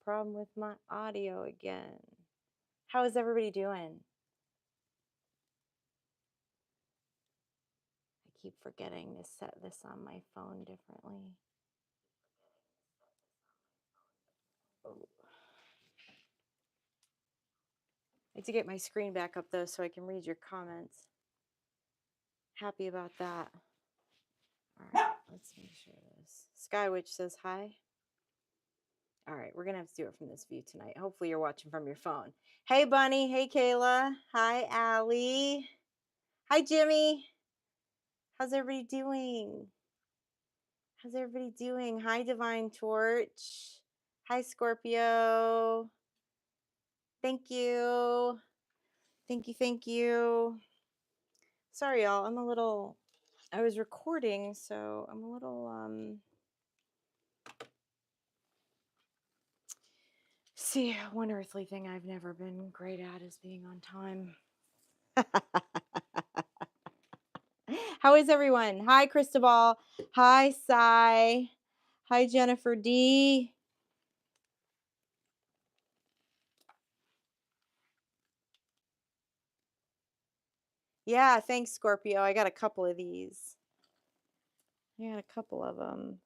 problem with my audio again. How is everybody doing? I keep forgetting to set this on my phone differently. Oh. I need to get my screen back up though so I can read your comments. Happy about that. All right, let's make sure this. Skywitch says hi. All right, we're going to have to do it from this view tonight. Hopefully you're watching from your phone. Hey, Bunny. Hey, Kayla. Hi, Allie. Hi, Jimmy. How's everybody doing? How's everybody doing? Hi, Divine Torch. Hi, Scorpio. Thank you. Thank you, thank you. Sorry, y'all. I was recording, so I'm a little, see, one earthly thing I've never been great at is being on time. How is everyone? Hi, Cristobal. Hi, Sai. Hi, Jennifer D. Yeah, thanks, Scorpio. I got a couple of these. I got a couple of them.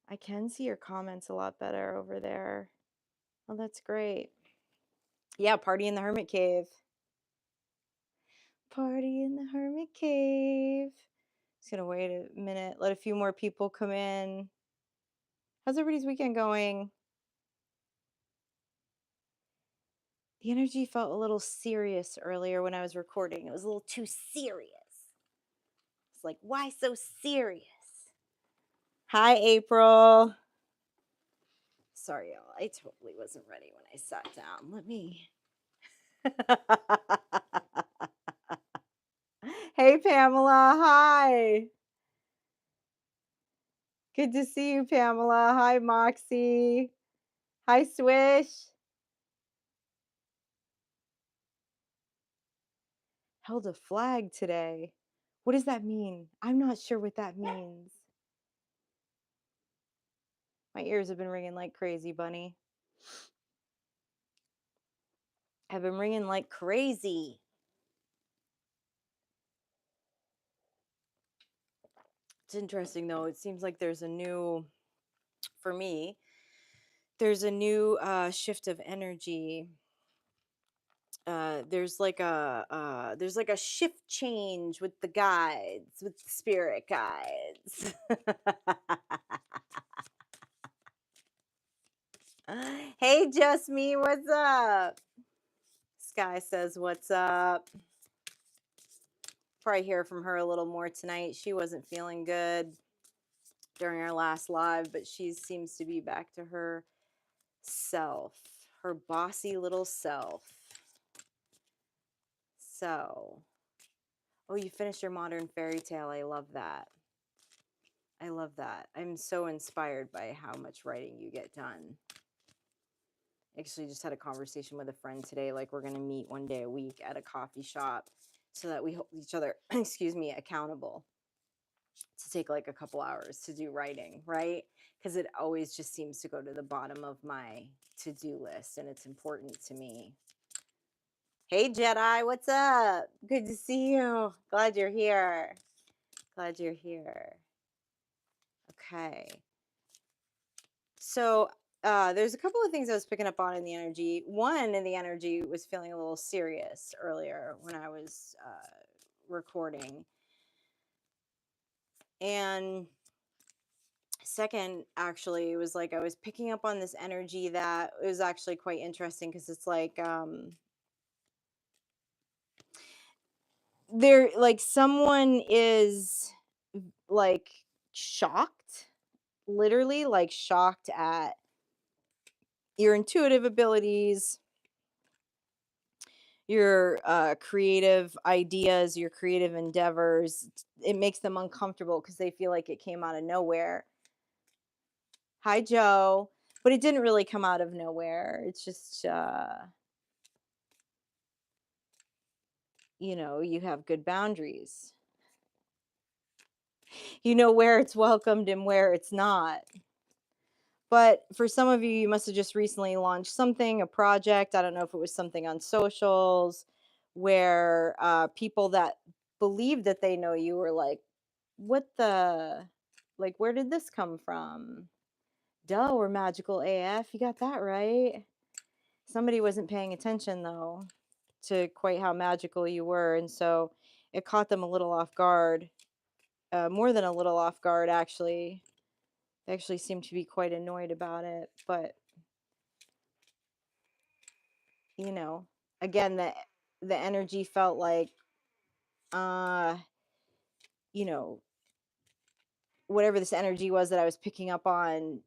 I can see your comments a lot better over there. Oh, that's great. Yeah, party in the hermit cave. Party in the hermit cave. Just gonna wait a minute, let a few more people come in. How's everybody's weekend going? The energy felt a little serious earlier when I was recording. It was a little too serious. It's like, why so serious? Hi, April. Sorry, y'all. I totally wasn't ready when I sat down. Let me. Hey, Pamela. Hi. Good to see you, Pamela. Hi, Moxie. Hi, Swish. Held a flag today. What does that mean? I'm not sure what that means. My ears have been ringing like crazy, Bunny. I've been ringing like crazy. It's interesting, though. It seems like there's a new, for me, there's a new shift of energy. There's like a shift change with the guides, with the spirit guides. Hey, just me, what's up? Sky says, what's up? Probably hear from her a little more tonight. She wasn't feeling good during our last live, but she seems to be back to her self, her bossy little self. So, oh, you finished your modern fairy tale. I love that. I love that. I'm so inspired by how much writing you get done. Actually, just had a conversation with a friend today. Like, we're going to meet one day a week at a coffee shop so that we hold each other, excuse me, accountable to take like a couple hours to do writing, right? Because it always just seems to go to the bottom of my to-do list, and it's important to me. Hey, Jedi, what's up? Good to see you. Glad you're here. Glad you're here. Okay. So there's a couple of things I was picking up on in the energy. One in the energy was feeling a little serious earlier when I was recording. And second, actually, it was like I was picking up on this energy that was actually quite interesting because it's like there, like someone is like shocked, literally like shocked at your intuitive abilities, your creative ideas, your creative endeavors. It makes them uncomfortable because they feel like it came out of nowhere. Hi, Joe. But it didn't really come out of nowhere. It's just, you know, you have good boundaries. You know where it's welcomed and where it's not. But for some of you, you must have just recently launched something, a project. I don't know if it was something on socials where people that believe that they know you were like, what the, like, where did this come from? Duh, we're magical AF. You got that right. Somebody wasn't paying attention, though, to quite how magical you were. And so it caught them a little off guard, more than a little off guard, actually. They actually seemed to be quite annoyed about it. But, you know, again, the energy felt like, you know, whatever this energy was that I was picking up on,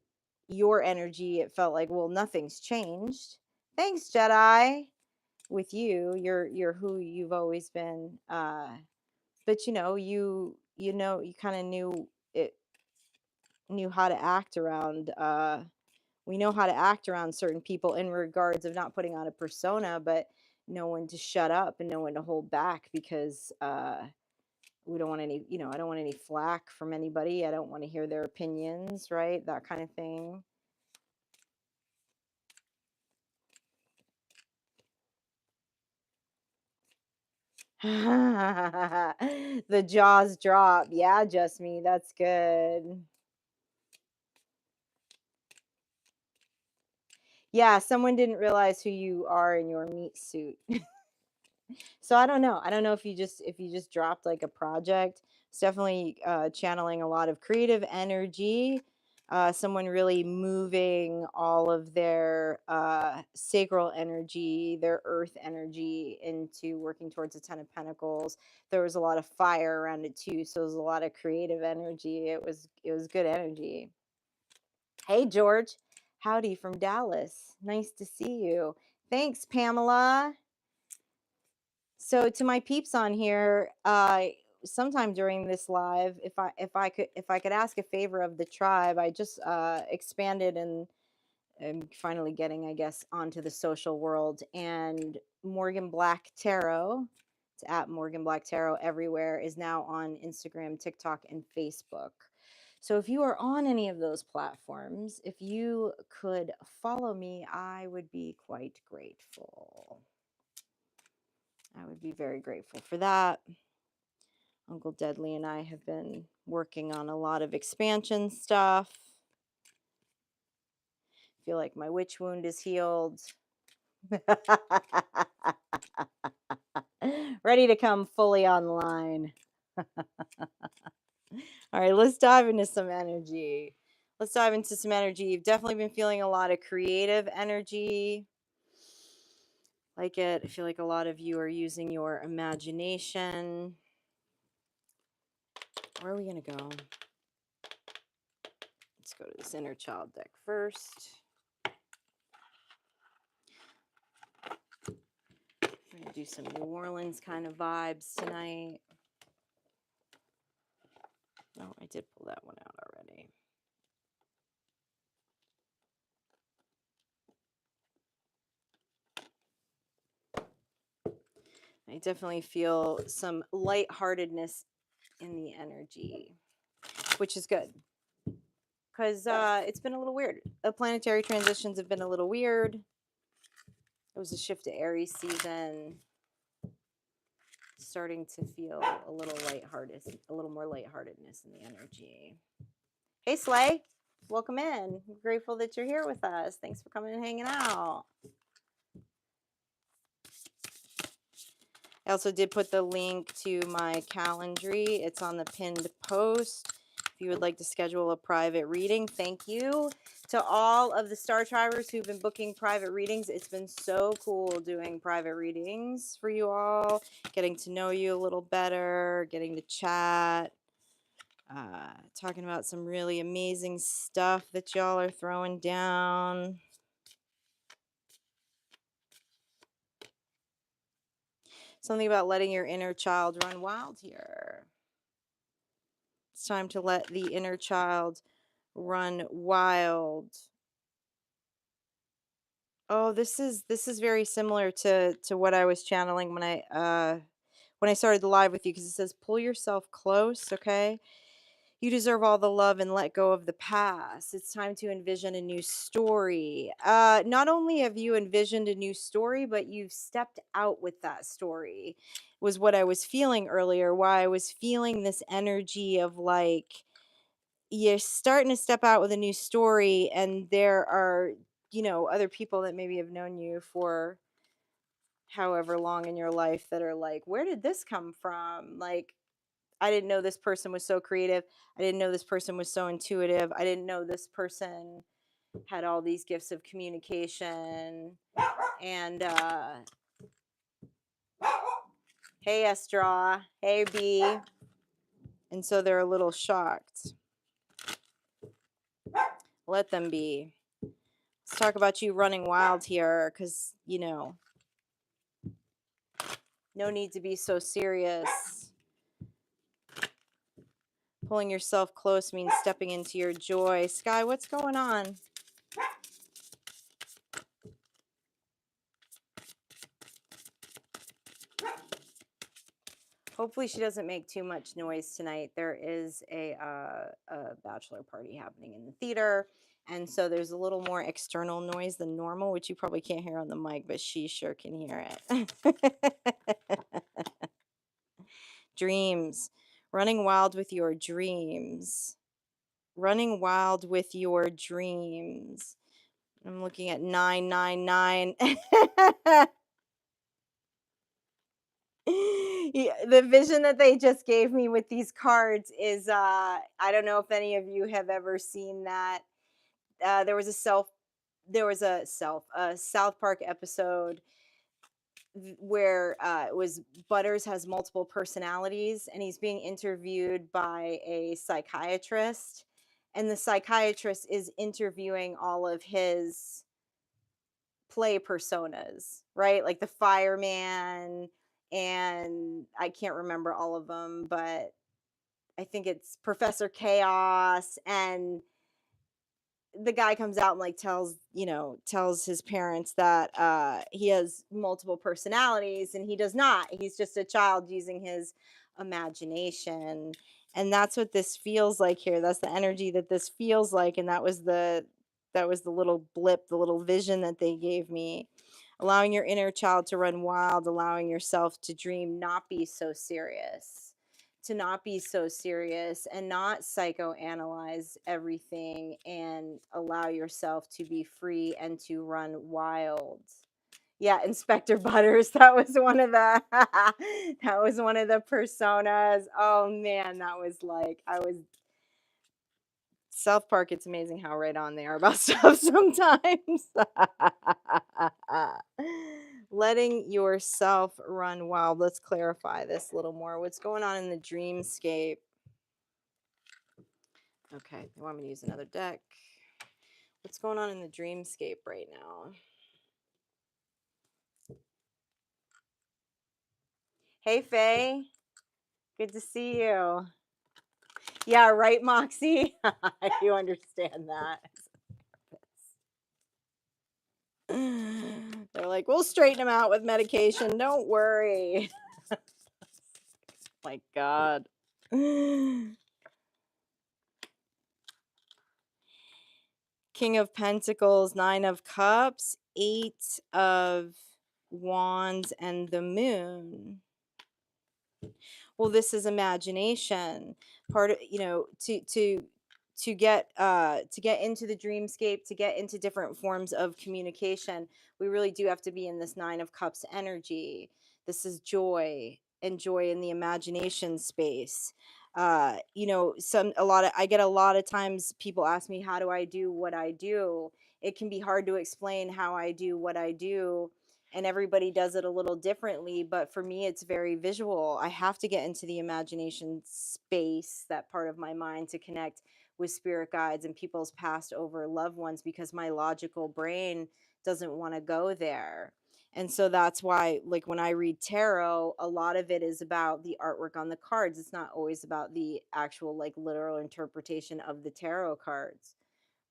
your energy, it felt like, well, nothing's changed. Thanks, Jedi. With you, you're who you've always been. But you kind of knew how to act around. We know how to act around certain people in regards of not putting on a persona, but know when to shut up and know when to hold back, because we don't want any, I don't want any flack from anybody. I don't want to hear their opinions, right? That kind of thing. The jaws drop. Yeah, just me. That's good. Yeah, someone didn't realize who you are in your meat suit. So I don't know. I don't know if you just dropped like a project. It's definitely channeling a lot of creative energy. Someone really moving all of their sacral energy, their earth energy into working towards the Ten of Pentacles. There was a lot of fire around it too, so it was a lot of creative energy. It was good energy. Hey George, howdy from Dallas. Nice to see you. Thanks, Pamela. So to my peeps on here, sometime during this live, if I could ask a favor of the tribe, I just expanded and am finally getting, I guess, onto the social world. And Morgan Black Tarot, it's at Morgan Black Tarot everywhere, is now on Instagram, TikTok, and Facebook. So if you are on any of those platforms, if you could follow me, I would be quite grateful. I would be very grateful for that. Uncle Deadly and I have been working on a lot of expansion stuff. I feel like my witch wound is healed. Ready to come fully online. All right, let's dive into some energy. You've definitely been feeling a lot of creative energy. I feel like a lot of you are using your imagination. Where are we going to go? Let's go to this inner child deck first. We're going to do some New Orleans kind of vibes tonight. Oh, I did pull that one out already. I definitely feel some lightheartedness in the energy, which is good. Because it's been a little weird. The planetary transitions have been a little weird. It was a shift to Aries season. Starting to feel a little lighthearted, a little more lightheartedness in the energy. Hey, Slay. Welcome in. I'm grateful that you're here with us. Thanks for coming and hanging out. I also did put the link to my Calendry. It's on the pinned post. If you would like to schedule a private reading, thank you to all of the Star Tribers who've been booking private readings. It's been so cool doing private readings for you all, getting to know you a little better, getting to chat, talking about some really amazing stuff that y'all are throwing down. Something about letting your inner child run wild here. It's time to let the inner child run wild. Oh, this is very similar to what I was channeling when I started the live with you, because it says pull yourself close, okay? You deserve all the love and let go of the past. It's time to envision a new story. Not only have you envisioned a new story, but you've stepped out with that story, was what I was feeling earlier. Why I was feeling this energy of like, you're starting to step out with a new story, and there are, other people that maybe have known you for however long in your life that are like, where did this come from? Like, I didn't know this person was so creative. I didn't know this person was so intuitive. I didn't know this person had all these gifts of communication. And hey, Estra. Hey, B. And so they're a little shocked. Let them be. Let's talk about you running wild here, because, no need to be so serious. Pulling yourself close means stepping into your joy. Sky, what's going on? Hopefully she doesn't make too much noise tonight. There is a bachelor party happening in the theater, and so there's a little more external noise than normal, which you probably can't hear on the mic, but she sure can hear it. Dreams. Running wild with your dreams. Running wild with your dreams. I'm looking at 999. Yeah, the vision that they just gave me with these cards is I don't know if any of you have ever seen that. There was a South Park episode where it was Butters has multiple personalities, and he's being interviewed by a psychiatrist, and the psychiatrist is interviewing all of his play personas, right? Like the fireman, and I can't remember all of them, but I think it's Professor Chaos. And the guy comes out and like tells his parents that he has multiple personalities, and he does not. He's just a child using his imagination. And that's what this feels like here. That's the energy that this feels like. And that was the little blip, the little vision that they gave me. Allowing your inner child to run wild, allowing yourself to dream, not be so serious. To not be so serious and not psychoanalyze everything, and allow yourself to be free and to run wild. Yeah, Inspector Butters. That was one of the that was one of the personas. Oh man, that was like I was South Park. It's amazing how right on they are about stuff sometimes. Letting yourself run wild. Let's clarify this a little more. What's going on in the dreamscape? Okay, they want me to use another deck. What's going on in the dreamscape right now? Hey, Faye. Good to see you. Yeah, right, Moxie? You understand that. They're like, we'll straighten him out with medication. Don't worry. My God. King of Pentacles, Nine of Cups, Eight of Wands, and the Moon. Well, this is imagination. Part of, to get into the dreamscape, to get into different forms of communication, we really do have to be in this Nine of Cups energy. This is joy, and joy in the imagination space. I get a lot of times people ask me, how do I do what I do? It can be hard to explain how I do what I do, and everybody does it a little differently, but for me it's very visual. I have to get into the imagination space, that part of my mind, to connect with spirit guides and people's past over loved ones, because my logical brain doesn't want to go there. And so that's why, like, when I read tarot, a lot of it is about the artwork on the cards. It's not always about the actual, like, literal interpretation of the tarot cards.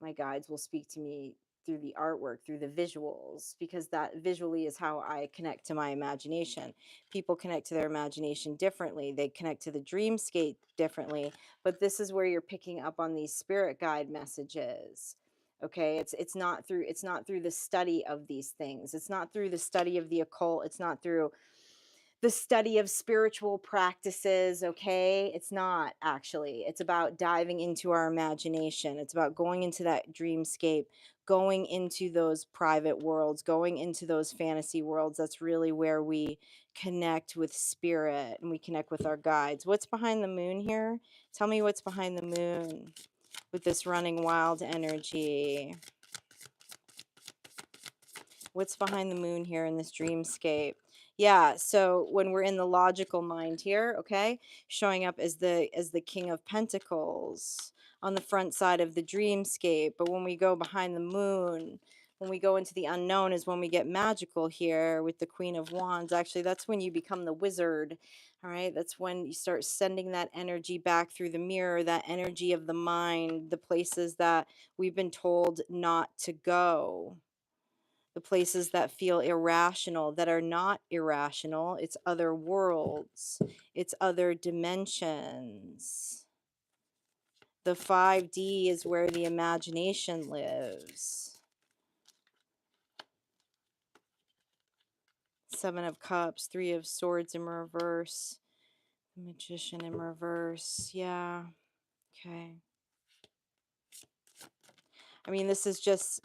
My guides will speak to me through the artwork, through the visuals, because that visually is how I connect to my imagination. People connect to their imagination differently. They connect to the dreamscape differently, but this is where you're picking up on these spirit guide messages. Okay, it's not through the study of these things. It's not through the study of the occult. It's not through the study of spiritual practices. Okay, it's not actually. It's about diving into our imagination. It's about going into that dreamscape, going into those private worlds, going into those fantasy worlds. That's really where we connect with spirit and we connect with our guides. What's behind the moon here? Tell me what's behind the moon with this running wild energy. What's behind the moon here in this dreamscape? Yeah, so when we're in the logical mind here, okay, showing up as the King of Pentacles on the front side of the dreamscape. But when we go behind the moon, when we go into the unknown, is when we get magical here with the Queen of Wands. Actually, that's when you become the wizard. All right, that's when you start sending that energy back through the mirror, that energy of the mind, the places that we've been told not to go, the places that feel irrational, that are not irrational. It's other worlds, it's other dimensions. The 5D is where the imagination lives. Seven of Cups, Three of Swords in reverse, the Magician in reverse. Yeah, okay. I mean, this is just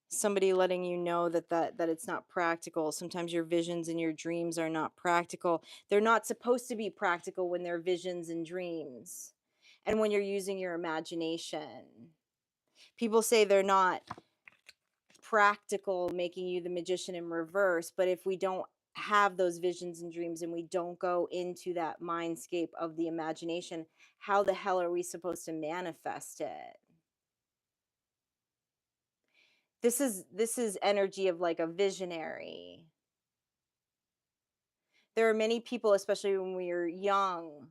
somebody letting you know that it's not practical. Sometimes your visions and your dreams are not practical. They're not supposed to be practical when they're visions and dreams, and when you're using your imagination. People say they're not practical, making you the Magician in reverse, but if we don't have those visions and dreams and we don't go into that mindscape of the imagination, how the hell are we supposed to manifest it? This is energy of like a visionary. There are many people, especially when we are young,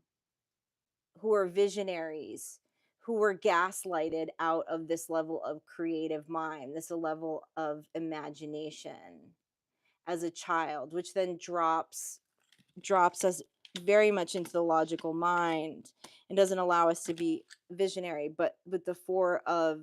who are visionaries, who were gaslighted out of this level of creative mind, this level of imagination as a child, which then drops us very much into the logical mind and doesn't allow us to be visionary. But with the Four of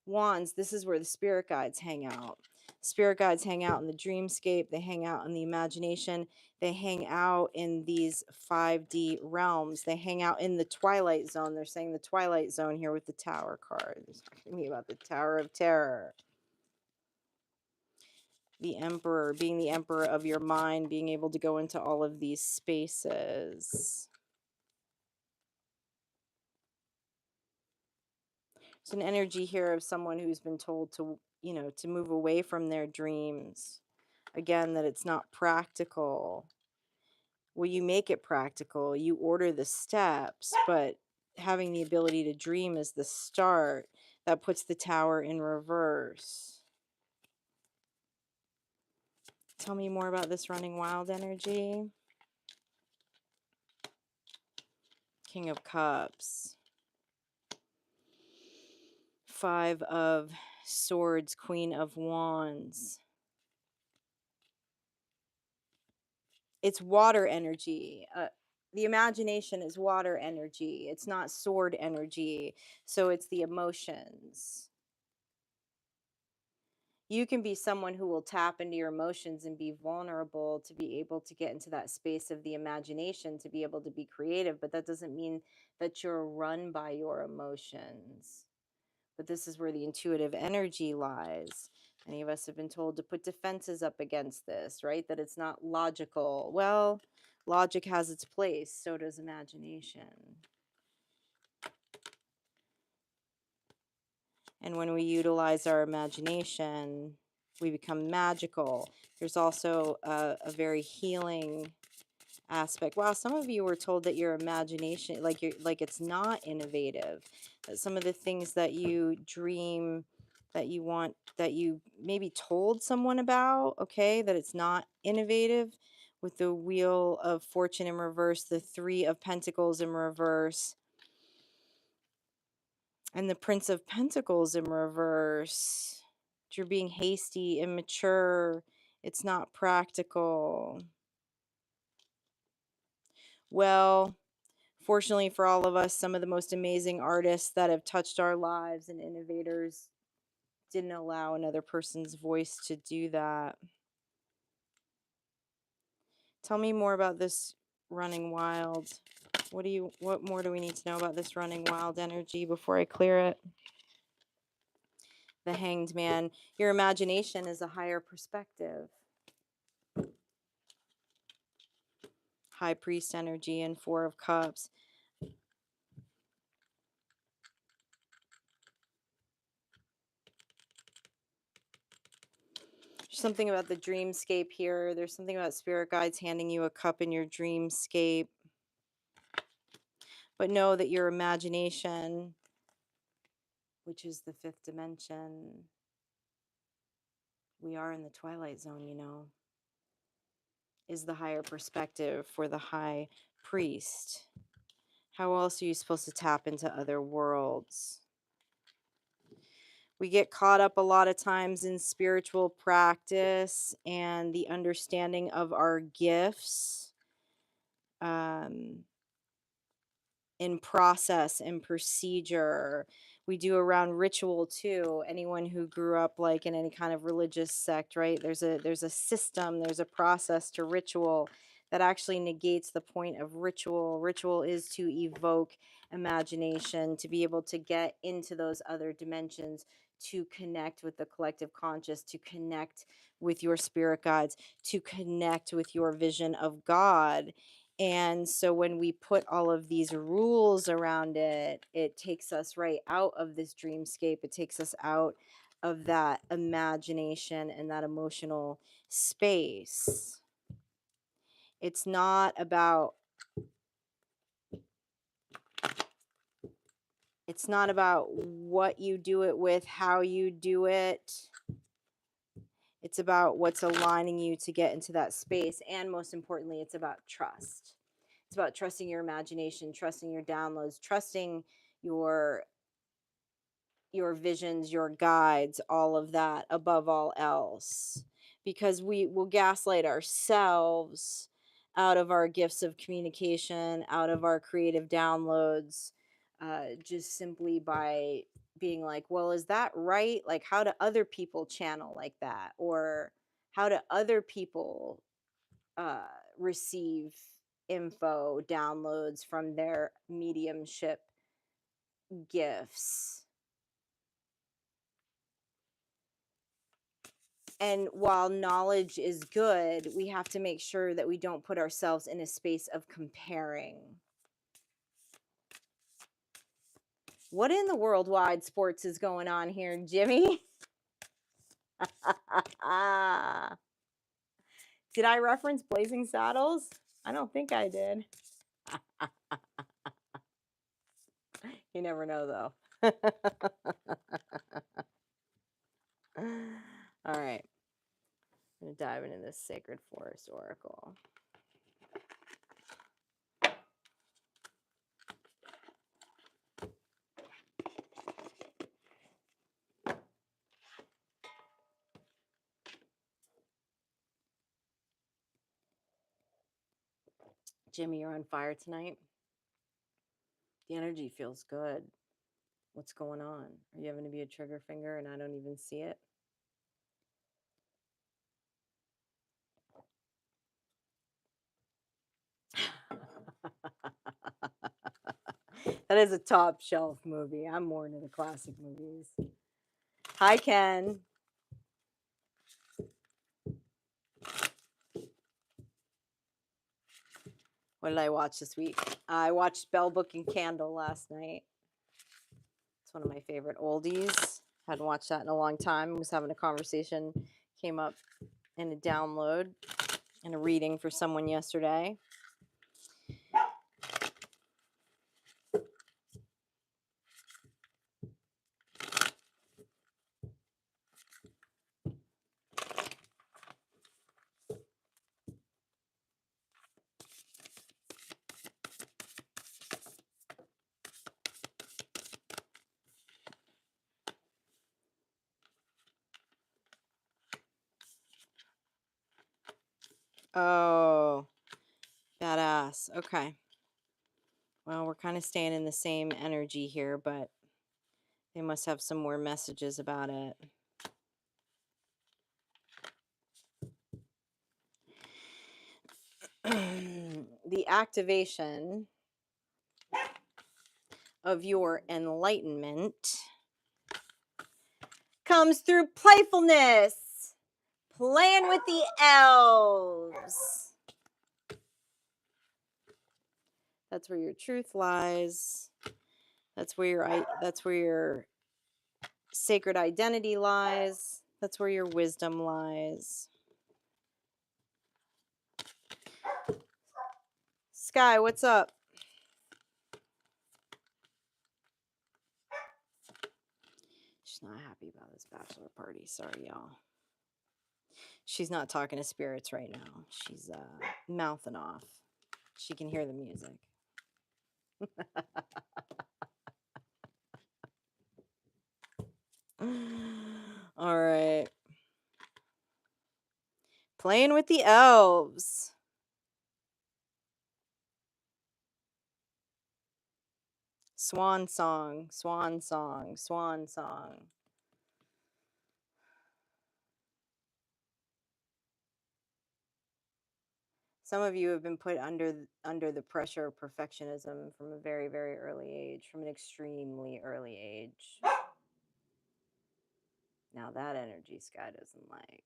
Wands, this is where the spirit guides hang out. Spirit guides hang out in the dreamscape. They hang out in the imagination. They hang out in these 5D realms. They hang out in the twilight zone. They're saying the twilight zone here with the Tower card. They're talking to me about the Tower of Terror. The Emperor, being the emperor of your mind, being able to go into all of these spaces. There's an energy here of someone who's been told to, to move away from their dreams. Again, that it's not practical. Well, you make it practical. You order the steps, but having the ability to dream is the start. That puts the Tower in reverse. Tell me more about this running wild energy. King of Cups. Five of Swords, Queen of Wands. It's water energy. The imagination is water energy. It's not sword energy. So it's the emotions. You can be someone who will tap into your emotions and be vulnerable to be able to get into that space of the imagination, to be able to be creative. But that doesn't mean that you're run by your emotions. But this is where the intuitive energy lies. Many of us have been told to put defenses up against this, right? That it's not logical. Well, logic has its place, so does imagination. And when we utilize our imagination, we become magical. There's also a very healing aspect. Wow, some of you were told that your imagination, like it's not innovative. That some of the things that you dream, that you want, that you maybe told someone about, okay, that it's not innovative. With the Wheel of Fortune in reverse, the Three of Pentacles in reverse, And the Prince of Pentacles in reverse. You're being hasty, immature. It's not practical. Well, fortunately for all of us, some of the most amazing artists that have touched our lives and innovators didn't allow another person's voice to do that. Tell me more about this running wild. What more do we need to know about this running wild energy before I clear it? The Hanged Man. Your imagination is a higher perspective. High Priest energy and Four of Cups. There's something about the dreamscape here. There's something about spirit guides handing you a cup in your dreamscape. But know that your imagination, which is the fifth dimension, we are in the twilight zone, you know, is the higher perspective for the high priest. How else are you supposed to tap into other worlds? We get caught up a lot of times in spiritual practice and the understanding of our gifts, in process and procedure. We do around ritual too. Anyone who grew up like in any kind of religious sect, right? There's a system, there's a process to ritual that actually negates the point of ritual. Ritual is to evoke imagination, to be able to get into those other dimensions, to connect with the collective conscious, to connect with your spirit guides, to connect with your vision of God. And so when we put all of these rules around it, it takes us right out of this dreamscape. It takes us out of that imagination and that emotional space. It's not about what you do it with, how you do it. It's about what's aligning you to get into that space. And most importantly, it's about trust. It's about trusting your imagination, trusting your downloads, trusting your visions, your guides, all of that above all else. Because we will gaslight ourselves out of our gifts of communication, out of our creative downloads, just simply by being like, well, is that right? Like, how do other people channel like that? Or how do other people receive info, downloads from their mediumship gifts? And while knowledge is good, we have to make sure that we don't put ourselves in a space of comparing. What in the worldwide sports is going on here, Jimmy? Did I reference Blazing Saddles? I don't think I did. You never know, though. All right. I'm going to dive into this Sacred Forest Oracle. Jimmy, you're on fire tonight. The energy feels good. What's going on? Are you having to be a trigger finger and I don't even see it? That is a top shelf movie. I'm more into the classic movies. Hi, Ken. What did I watch this week? I watched Bell Book and Candle last night. It's one of my favorite oldies. Hadn't watched that in a long time. Was having a conversation. Came up in a download and a reading for someone yesterday. Oh, badass. Okay. Well, we're kind of staying in the same energy here, but they must have some more messages about it. The activation of your enlightenment comes through playfulness, playing with the elves. That's where your truth lies. That's where your sacred identity lies. That's where your wisdom lies. Sky, what's up? She's not happy about this bachelor party. Sorry, y'all. She's not talking to spirits right now. She's mouthing off. She can hear the music. All right. Playing with the elves. Swan song, swan song, swan song. Some of you have been put under the pressure of perfectionism from a very, very early age, from an extremely early age. Now that energy Sky doesn't like.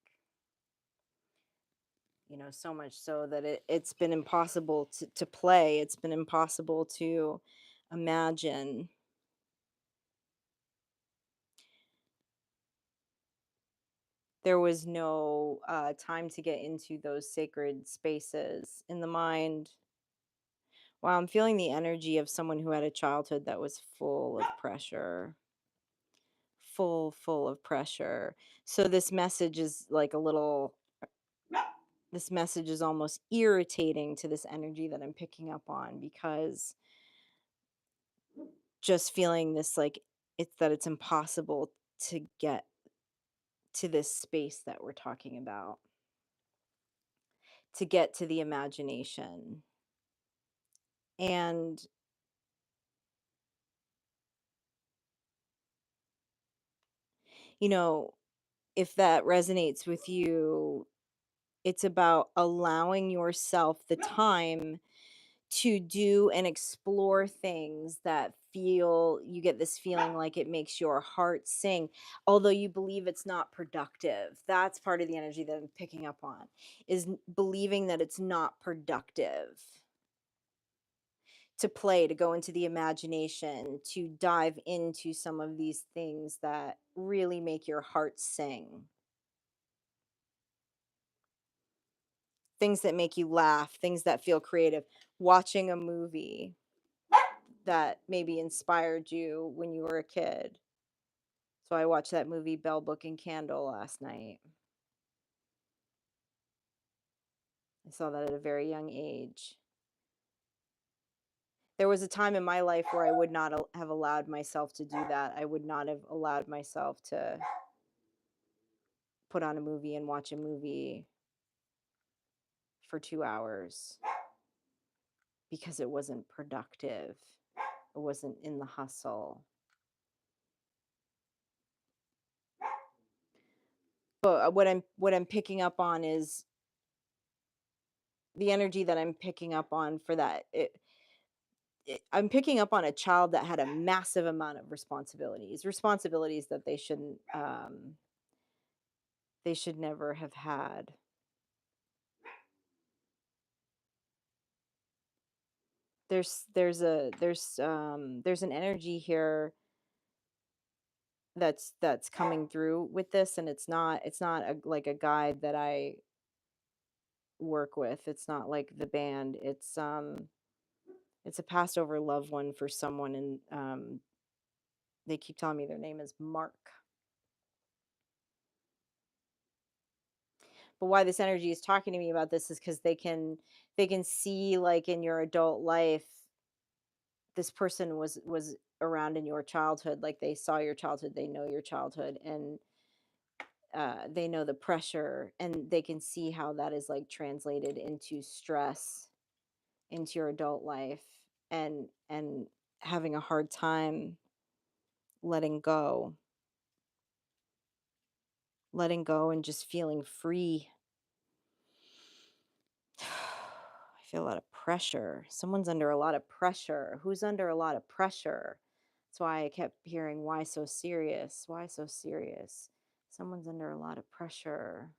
You know, so much so that it's been impossible to play. It's been impossible to imagine. There was no time to get into those sacred spaces in the mind. Wow, I'm feeling the energy of someone who had a childhood that was full of pressure. Full of pressure. So this message is like this message is almost irritating to this energy that I'm picking up on, because just feeling this, like, it's impossible to get to this space that we're talking about, to get to the imagination. And you know, if that resonates with you, it's about allowing yourself the time to do and explore things that you get this feeling like it makes your heart sing, although you believe it's not productive. That's part of the energy that I'm picking up on, is believing that it's not productive to play, to go into the imagination, to dive into some of these things that really make your heart sing. Things that make you laugh, things that feel creative, watching a movie that maybe inspired you when you were a kid. So I watched that movie Bell Book and Candle last night. I saw that at a very young age. There was a time in my life where I would not have allowed myself to do that. I would not have allowed myself to put on a movie and watch a movie for 2 hours, because it wasn't productive. It wasn't in the hustle. But what I'm picking up on is the energy that I'm picking up on for that. I'm picking up on a child that had a massive amount of responsibilities that they should never have had. There's an energy here that's coming through with this, and it's not like a guide that I work with. It's not like the band. It's a passed over loved one for someone, and they keep telling me their name is Mark. But why this energy is talking to me about this is because they can see, like, in your adult life, this person was around in your childhood. Like, they saw your childhood, they know your childhood, and they know the pressure, and they can see how that is like translated into stress into your adult life, and having a hard time letting go and just feeling free. I feel a lot of pressure. Someone's under a lot of pressure. Who's under a lot of pressure? That's why I kept hearing, why so serious? Why so serious? Someone's under a lot of pressure.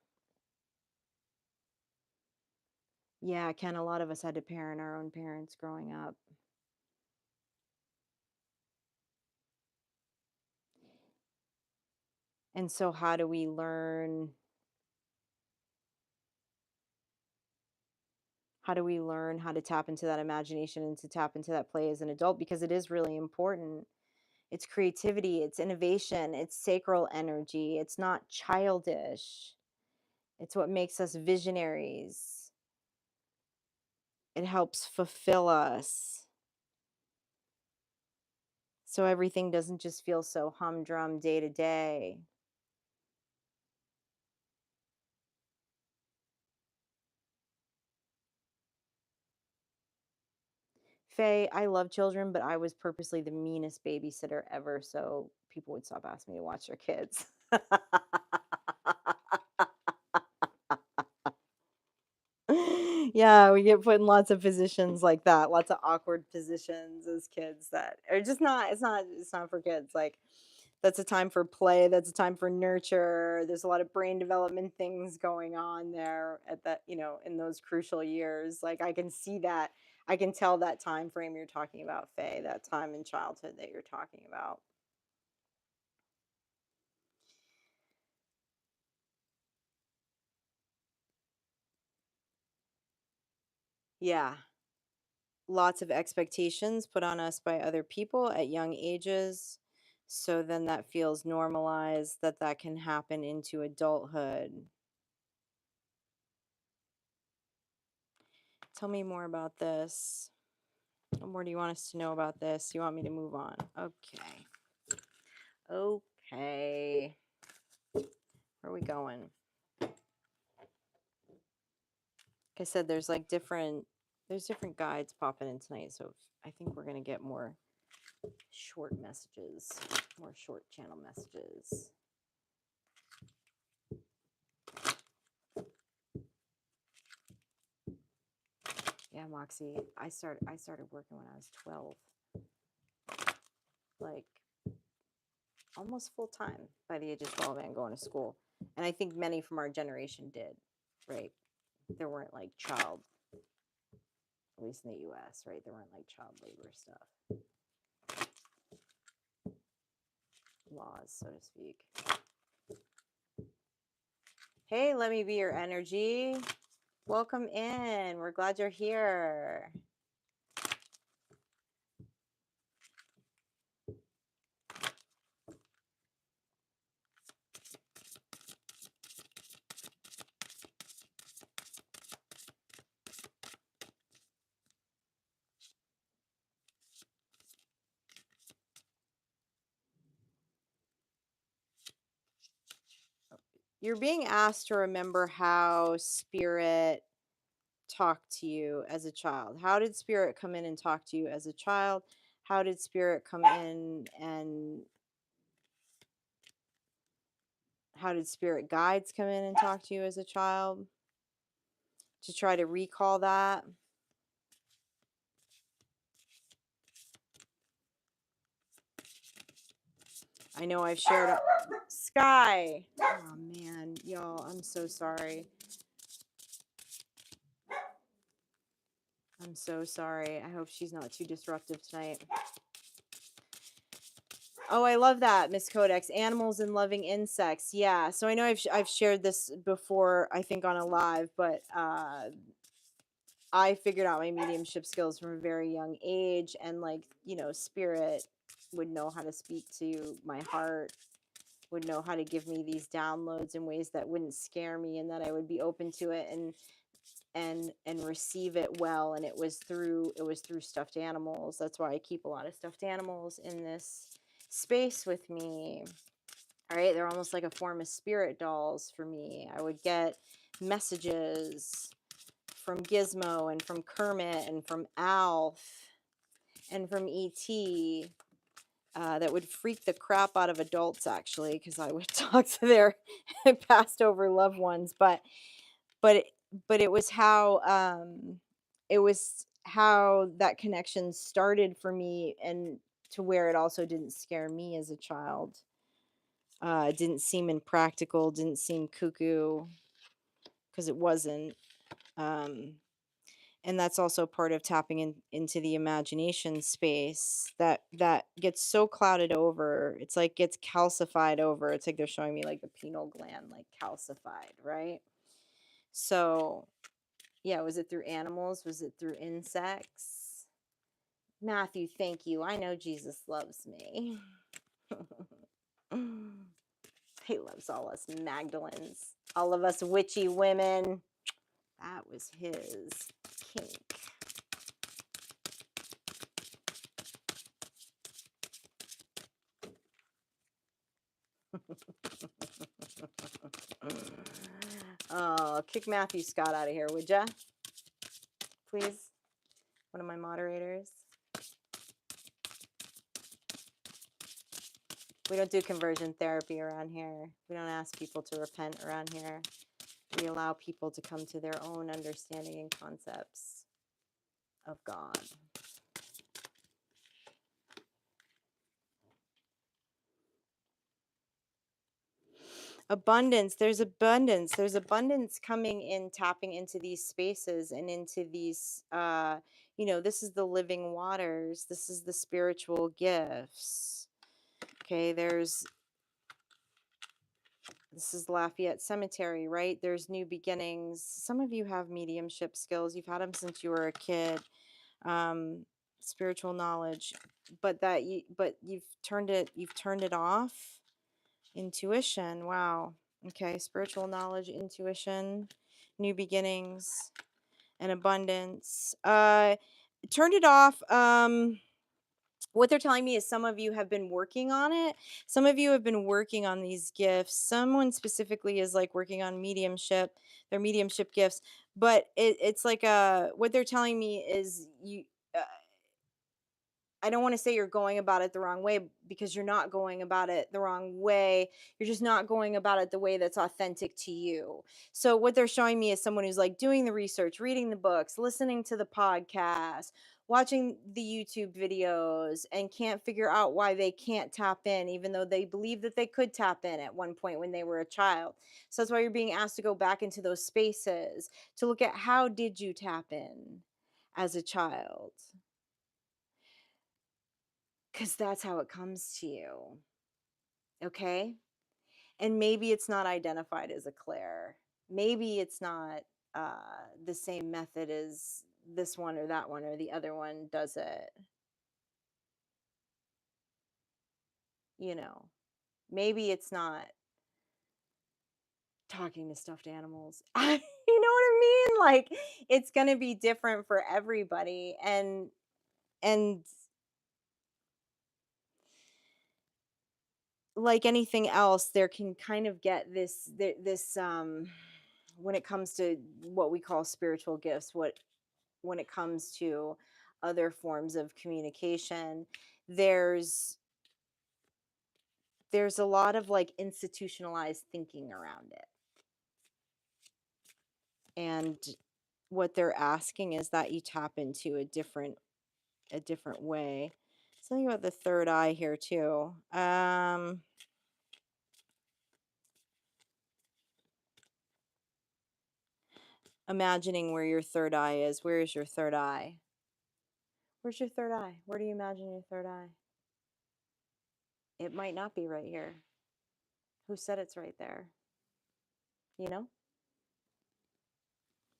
Yeah, Ken, a lot of us had to parent our own parents growing up. And so how do we learn? How do we learn how to tap into that imagination and to tap into that play as an adult? Because it is really important. It's creativity, it's innovation, it's sacral energy. It's not childish. It's what makes us visionaries. It helps fulfill us. So everything doesn't just feel so humdrum day to day. Faye, I love children, but I was purposely the meanest babysitter ever, so people would stop asking me to watch their kids. Yeah, we get put in lots of positions like that, lots of awkward positions as kids that are just not, it's not for kids. Like, that's a time for play, that's a time for nurture. There's a lot of brain development things going on there at that, in those crucial years. Like, I can see that. I can tell that time frame you're talking about, Faye, that time in childhood that you're talking about. Yeah. Lots of expectations put on us by other people at young ages. So then that feels normalized, that can happen into adulthood. Tell me more about this. What more do you want us to know about this? You want me to move on? Okay. Okay. Where are we going? Like I said, there's different guides popping in tonight, so I think we're gonna get more short messages, more short channel messages. Yeah, Moxie, I started working when I was 12. Like almost full time by the age of 12 and going to school. And I think many from our generation did, right? There weren't like child, at least in the US, right? There weren't like child labor stuff. Laws, so to speak. Hey, let me be your energy. Welcome in. We're glad you're here. You're being asked to remember how spirit talked to you as a child. How did spirit come in and talk to you as a child? How did spirit come in, and how did spirit guides come in and talk to you as a child? To try to recall that. I know I've shared Sky. Oh man, y'all, I'm so sorry. I'm so sorry. I hope she's not too disruptive tonight. Oh, I love that, Miss Codex. Animals and loving insects. Yeah. So I know I've shared this before, I think on a live, but I figured out my mediumship skills from a very young age, and spirit would know how to speak to my heart, would know how to give me these downloads in ways that wouldn't scare me, and that I would be open to it and receive it well. And it was through stuffed animals. That's why I keep a lot of stuffed animals in this space with me. All right, they're almost like a form of spirit dolls for me. I would get messages from Gizmo and from Kermit and from Alf and from E.T. That would freak the crap out of adults, actually, because I would talk to their passed over loved ones. But it, but it was how that connection started for me, and to where it also didn't scare me as a child. It didn't seem impractical, didn't seem cuckoo, because it wasn't. And that's also part of tapping into the imagination space that gets so clouded over. It's like gets calcified over. It's like they're showing me like the pineal gland like calcified, right? So yeah, was it through animals? Was it through insects? Matthew, thank you. I know Jesus loves me. He loves all us Magdalens, all of us witchy women. That was his kink. Oh, kick Matthew Scott out of here, would ya? Please? One of my moderators. We don't do conversion therapy around here. We don't ask people to repent around here. We allow people to come to their own understanding and concepts of God. Abundance. There's abundance. There's abundance coming in, tapping into these spaces and into these, this is the living waters. This is the spiritual gifts. Okay, this is Lafayette Cemetery, right? There's new beginnings. Some of you have mediumship skills. You've had them since you were a kid. Spiritual knowledge, but you've turned it off. Intuition. Wow. Okay, spiritual knowledge, intuition, new beginnings, and abundance. Turned it off. What they're telling me is some of you have been working on it. Some of you have been working on these gifts. Someone specifically is like working on mediumship, their mediumship gifts. But it's like what they're telling me is you. I don't want to say you're going about it the wrong way, because you're not going about it the wrong way. You're just not going about it the way that's authentic to you. So what they're showing me is someone who's like doing the research, reading the books, listening to the podcast, watching the YouTube videos, and can't figure out why they can't tap in, even though they believe that they could tap in at one point when they were a child. So that's why you're being asked to go back into those spaces to look at how did you tap in as a child. Because that's how it comes to you. Okay? And maybe it's not identified as a clair. Maybe it's not the same method as this one or that one or the other one does it. Maybe it's not talking to stuffed animals. You know what I mean? Like, it's going to be different for everybody. And like anything else, there can kind of get this when it comes to what we call spiritual gifts, when it comes to other forms of communication, there's a lot of like institutionalized thinking around it. And what they're asking is that you tap into a different way. Something about the third eye here too. Imagining where your third eye is. Where is your third eye? Where's your third eye? Where do you imagine your third eye? It might not be right here. Who said it's right there?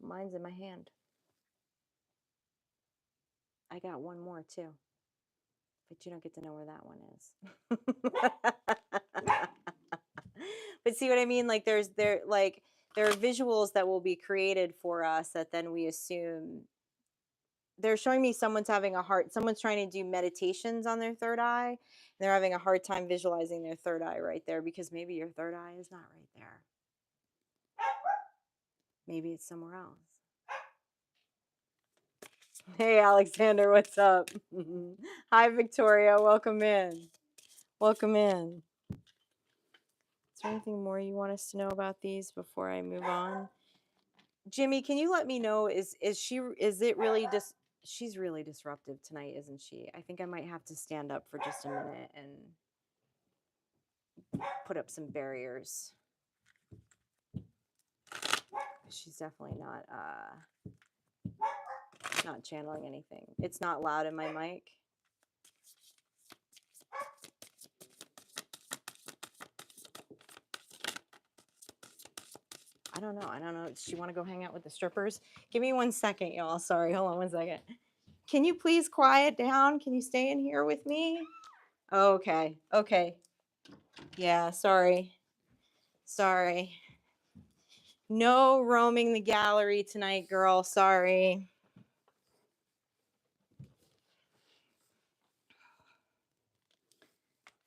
Mine's in my hand. I got one more too, but you don't get to know where that one is. But see what I mean? Like there are visuals that will be created for us that then we assume they're showing me someone's trying to do meditations on their third eye. And they're having a hard time visualizing their third eye right there because maybe your third eye is not right there. Maybe it's somewhere else. Hey, Alexander, what's up? Hi, Victoria. Welcome in. Welcome in. Is there anything more you want us to know about these before I move on? Jimmy, can you let me know, she's really disruptive tonight, isn't she? I think I might have to stand up for just a minute and put up some barriers. She's definitely not channeling anything. It's not loud in my mic. I don't know. Does she want to go hang out with the strippers? Give me 1 second, y'all. Sorry, hold on 1 second. Can you please quiet down? Can you stay in here with me? Okay. Yeah, sorry. No roaming the gallery tonight, girl. Sorry.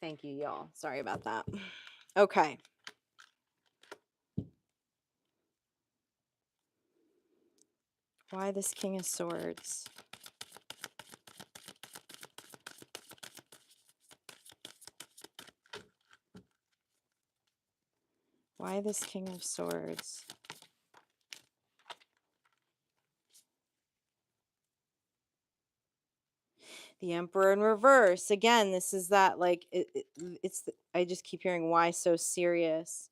Thank you, y'all. Sorry about that. Okay. Why this King of Swords? Why this King of Swords? The Emperor in reverse. Again, this is that, like, I just keep hearing, why so serious?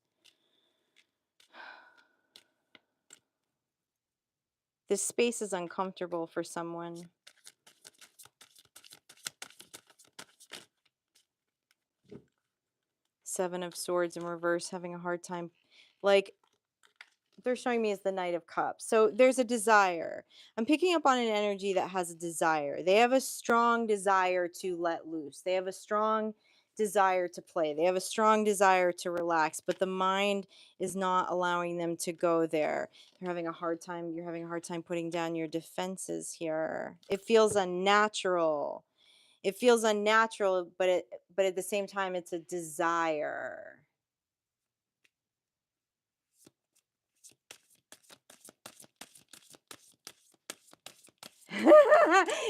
This space is uncomfortable for someone. Seven of Swords in reverse, having a hard time. Like, they're showing me is the Knight of Cups. So there's a desire. I'm picking up on an energy that has a desire. They have a strong desire to let loose. They have a strong desire to play. They have a strong desire to relax, but the mind is not allowing them to go there. They're having a hard time. You're having a hard time putting down your defenses here. It feels unnatural. But at the same time, it's a desire.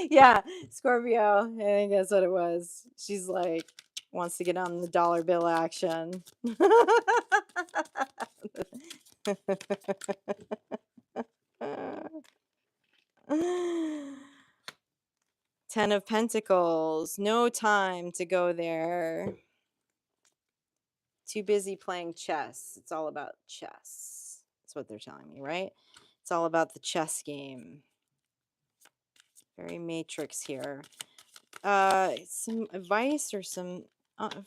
Yeah, Scorpio. I think that's what it was. She's like, wants to get on the dollar bill action. Ten of Pentacles. No time to go there. Too busy playing chess. It's all about chess. That's what they're telling me, right? It's all about the chess game. Very Matrix here. Some advice or some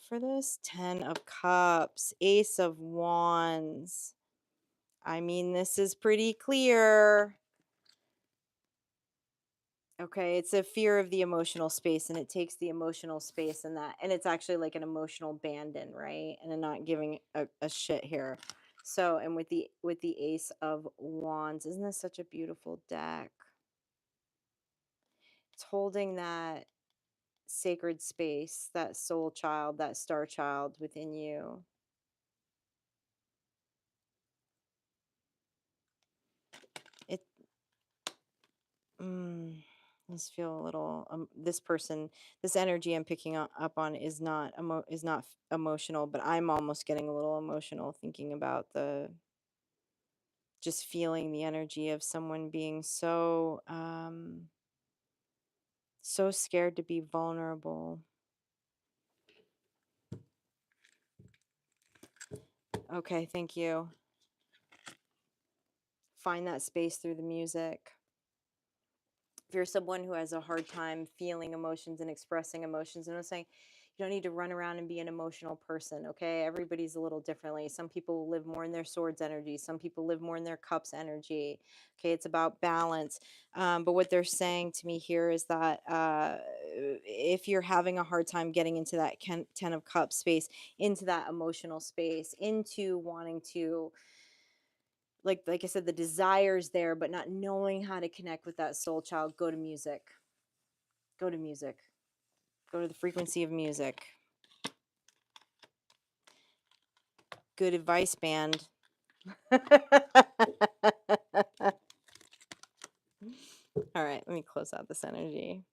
for this? 10 of Cups, Ace of Wands. I mean, this is pretty clear. Okay, it's a fear of the emotional space, and it takes the emotional space and it's actually like an emotional abandon, right? And I'm not giving a shit here. So, and with the Ace of Wands, isn't this such a beautiful deck? It's holding that sacred space, that soul child, that star child within you. It just feel a little this energy I'm picking up on is not emotional, but I'm almost getting a little emotional thinking about just feeling the energy of someone being so so scared to be vulnerable. Okay, thank you. Find that space through the music. If you're someone who has a hard time feeling emotions and expressing emotions, and I'm saying you don't need to run around and be an emotional person, okay? Everybody's a little differently. Some people live more in their swords energy. Some people live more in their cups energy. Okay, it's about balance. But what they're saying to me here is that if you're having a hard time getting into that 10 of Cups space, into that emotional space, into wanting to like I said, the desire's there, but not knowing how to connect with that soul child, go to music. Go to music. Go to the frequency of music. Good advice, band. All right, let me close out this energy.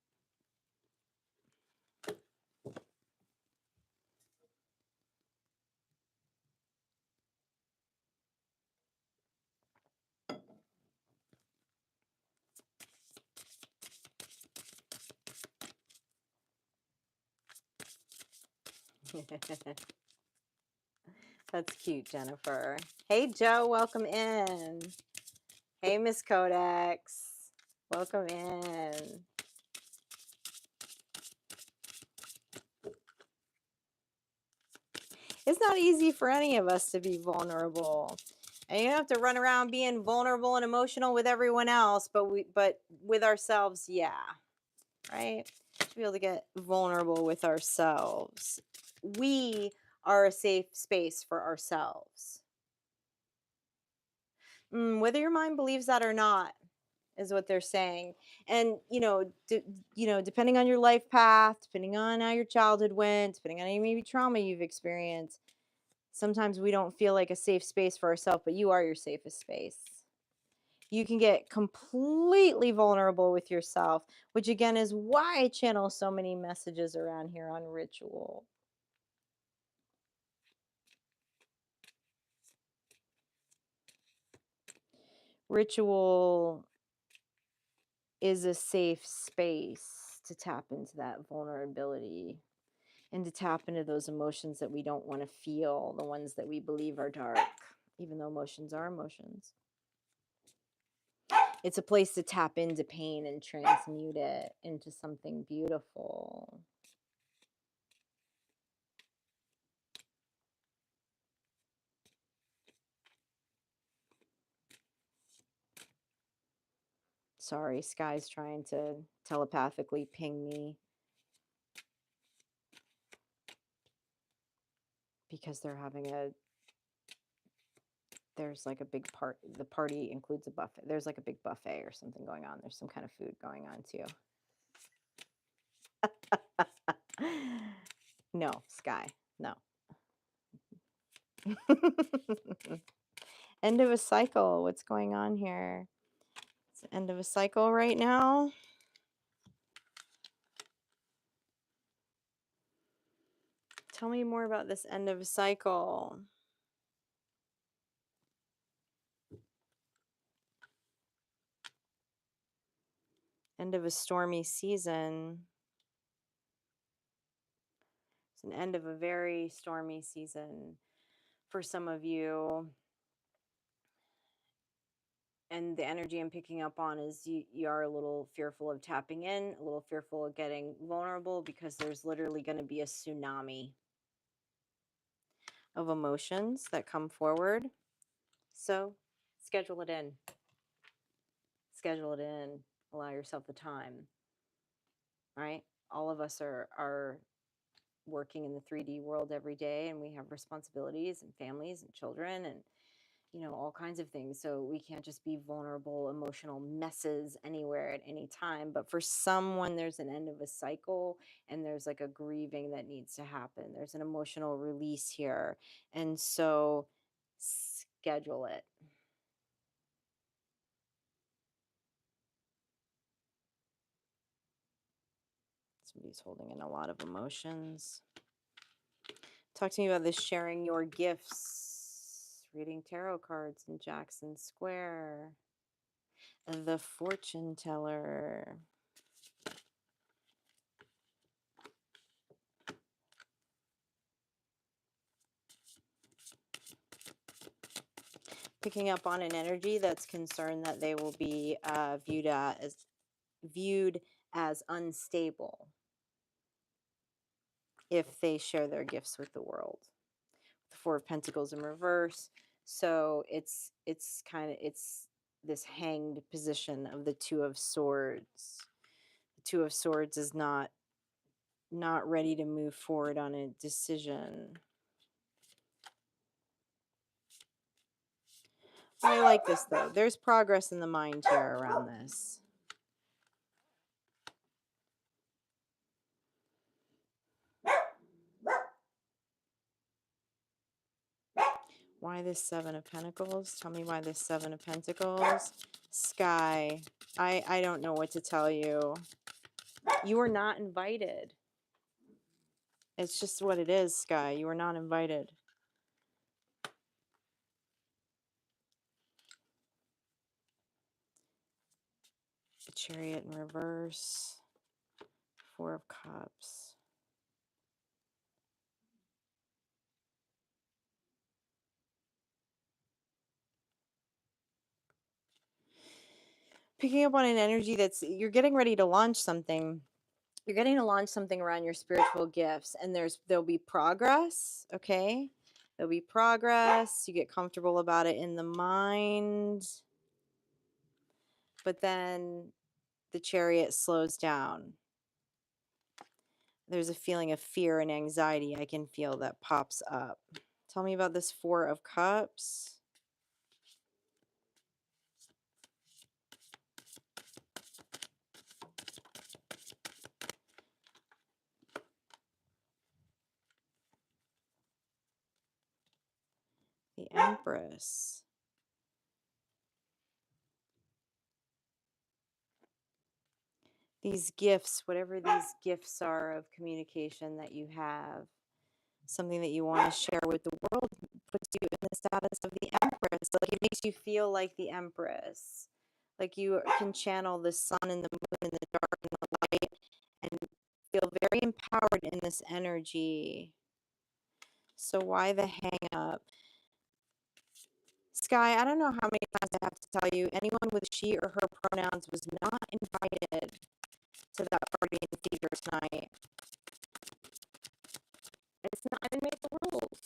That's cute, Jennifer. Hey, Joe, welcome in. Hey, Miss Codex, welcome in. It's not easy for any of us to be vulnerable. And you don't have to run around being vulnerable and emotional with everyone else, but with ourselves, yeah. Right? To be able to get vulnerable with ourselves. We are a safe space for ourselves. Whether your mind believes that or not is what they're saying. And, depending on your life path, depending on how your childhood went, depending on any maybe trauma you've experienced, sometimes we don't feel like a safe space for ourselves, but you are your safest space. You can get completely vulnerable with yourself, which again is why I channel so many messages around here on ritual. Ritual is a safe space to tap into that vulnerability and to tap into those emotions that we don't want to feel, the ones that we believe are dark, even though emotions are emotions. It's a place to tap into pain and transmute it into something beautiful. Sorry, Sky's trying to telepathically ping me because there's like a big the party includes a buffet. There's like a big buffet or something going on. There's some kind of food going on too. No, Sky, no. End of a cycle. What's going on here? It's the end of a cycle right now. Tell me more about this end of a cycle. End of a stormy season. It's an end of a very stormy season for some of you. And the energy I'm picking up on is you are a little fearful of tapping in, a little fearful of getting vulnerable because there's literally going to be a tsunami of emotions that come forward. So schedule it in. Schedule it in. Allow yourself the time. Right? All of us are working in the 3D world every day, and we have responsibilities and families and children and all kinds of things. So we can't just be vulnerable, emotional messes anywhere at any time. But for someone, there's an end of a cycle and there's like a grieving that needs to happen. There's an emotional release here. And so schedule it. Somebody's holding in a lot of emotions. Talk to me about this sharing your gifts, reading tarot cards in Jackson Square. The fortune teller. Picking up on an energy that's concerned that they will be viewed as unstable if they share their gifts with the world. The Four of Pentacles in reverse. So it's this hanged position of the Two of Swords. The Two of Swords is not ready to move forward on a decision. I like this though. There's progress in the mind here around this. Why this Seven of Pentacles? Tell me why this Seven of Pentacles. Sky. I don't know what to tell you. You are not invited. It's just what it is, Sky. You are not invited. The Chariot in reverse. Four of Cups. Picking up on an energy that's, you're getting ready to launch something. You're getting to launch something around your spiritual gifts, and there'll be progress, okay? There'll be progress. You get comfortable about it in the mind. But then the Chariot slows down. There's a feeling of fear and anxiety I can feel that pops up. Tell me about this Four of Cups. The Empress. These gifts, whatever these gifts are of communication that you have, something that you want to share with the world, puts you in the status of the Empress. Like, it makes you feel like the Empress. Like you can channel the sun and the moon and the dark and the light and feel very empowered in this energy. So why the hang up? Sky, I don't know how many times I have to tell you, anyone with she or her pronouns was not invited to that party in the theater tonight. It's not, I didn't make the rules.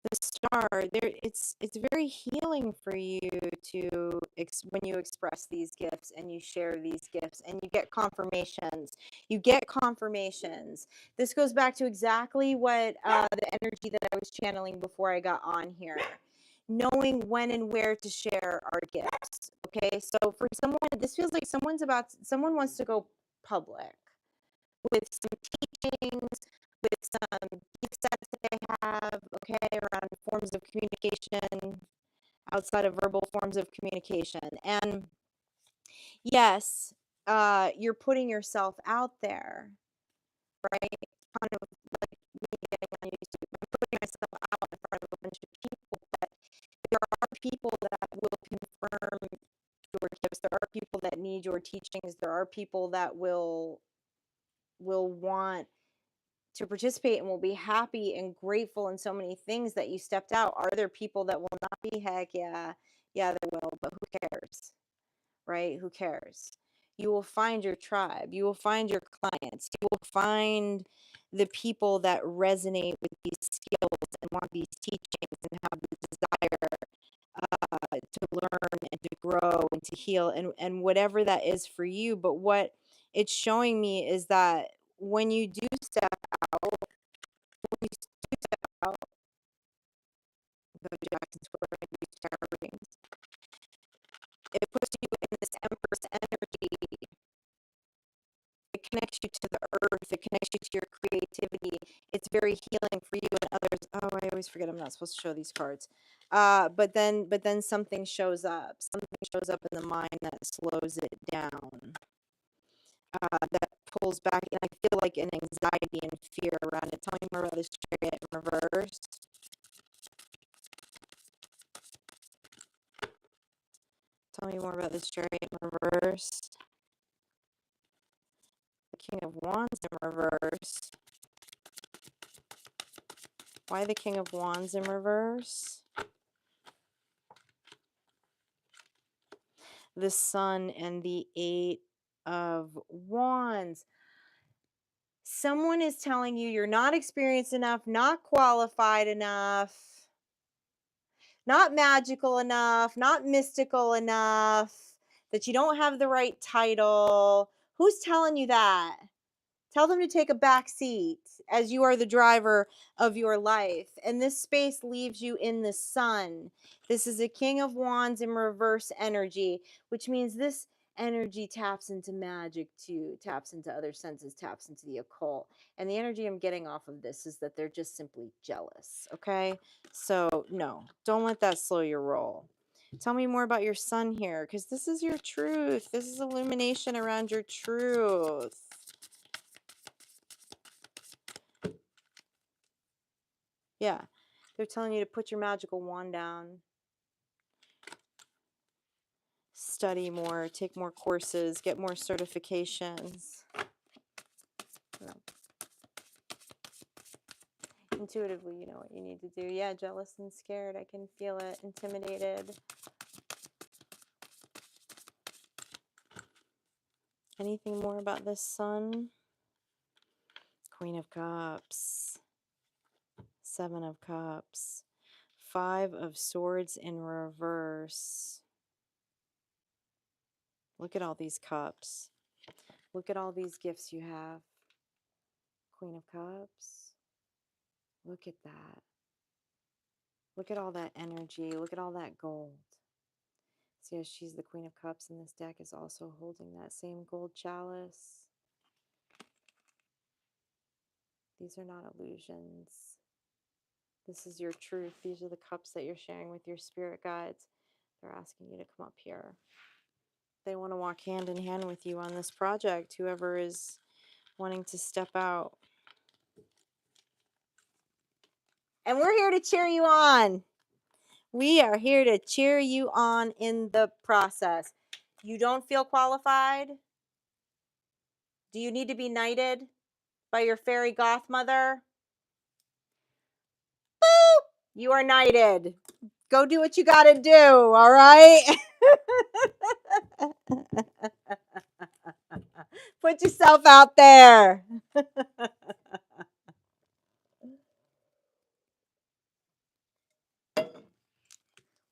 The Star, there, it's very healing for you to when you express these gifts and you share these gifts and you get confirmations. You get confirmations. This goes back to exactly what the energy that I was channeling before I got on here. Knowing when and where to share our gifts. Okay, so for someone, this feels like someone wants to go public with some teachings, with some gift sets that they have, okay, around forms of communication, outside of verbal forms of communication. And yes, you're putting yourself out there, right? Kind of like me getting on YouTube. I'm putting myself out in front of a bunch of people, but there are people that will confirm your gifts. There are people that need your teachings. There are people that will want to participate and will be happy and grateful in so many things that you stepped out. Are there people that will not be? Heck yeah. Yeah, there will, but who cares? Right? Who cares? You will find your tribe. You will find your clients. You will find the people that resonate with these skills and want these teachings and have the desire to learn and to grow and to heal and whatever that is for you. But what it's showing me is that when you do step out, when you do step out, go to Jackson Square and do tarot readings, it puts you in this Empress energy. It connects you to the earth. It connects you to your creativity. It's very healing for you and others. Oh, I always forget I'm not supposed to show these cards. But then something shows up. Something shows up in the mind that slows it down. That pulls back, and I feel like an anxiety and fear around it. Tell me more about this Chariot in reverse. Tell me more about this Chariot in reverse. The King of Wands in reverse. Why the King of Wands in reverse? The Sun and the Eight of Wands. Someone is telling you you're not experienced enough, not qualified enough, not magical enough, not mystical enough, that you don't have the right title. Who's telling you that? Tell them to take a back seat as you are the driver of your life. And this space leaves you in the sun. This is a King of Wands in reverse energy, which means this energy taps into magic too, taps into other senses, taps into the occult. And the energy I'm getting off of this is that they're just simply jealous. Okay. So no, don't let that slow your roll. Tell me more about your sun here, because this is your truth. This is illumination around your truth. Yeah, they're telling you to put your magical wand down, study more, take more courses, get more certifications. No. Intuitively, you know what you need to do. Yeah, jealous and scared. I can feel it. Intimidated. Anything more about this sun? Queen of Cups. 7 of Cups. 5 of Swords in reverse. Look at all these cups. Look at all these gifts you have. Queen of Cups. Look at that. Look at all that energy. Look at all that gold. See how she's the Queen of Cups, and this deck is also holding that same gold chalice. These are not illusions. This is your truth. These are the cups that you're sharing with your spirit guides. They're asking you to come up here. They want to walk hand in hand with you on this project, whoever is wanting to step out. And we're here to cheer you on. We are here to cheer you on in the process. You don't feel qualified? Do you need to be knighted by your fairy goth mother? Boop! You are knighted. Go do what you got to do, all right? Put yourself out there.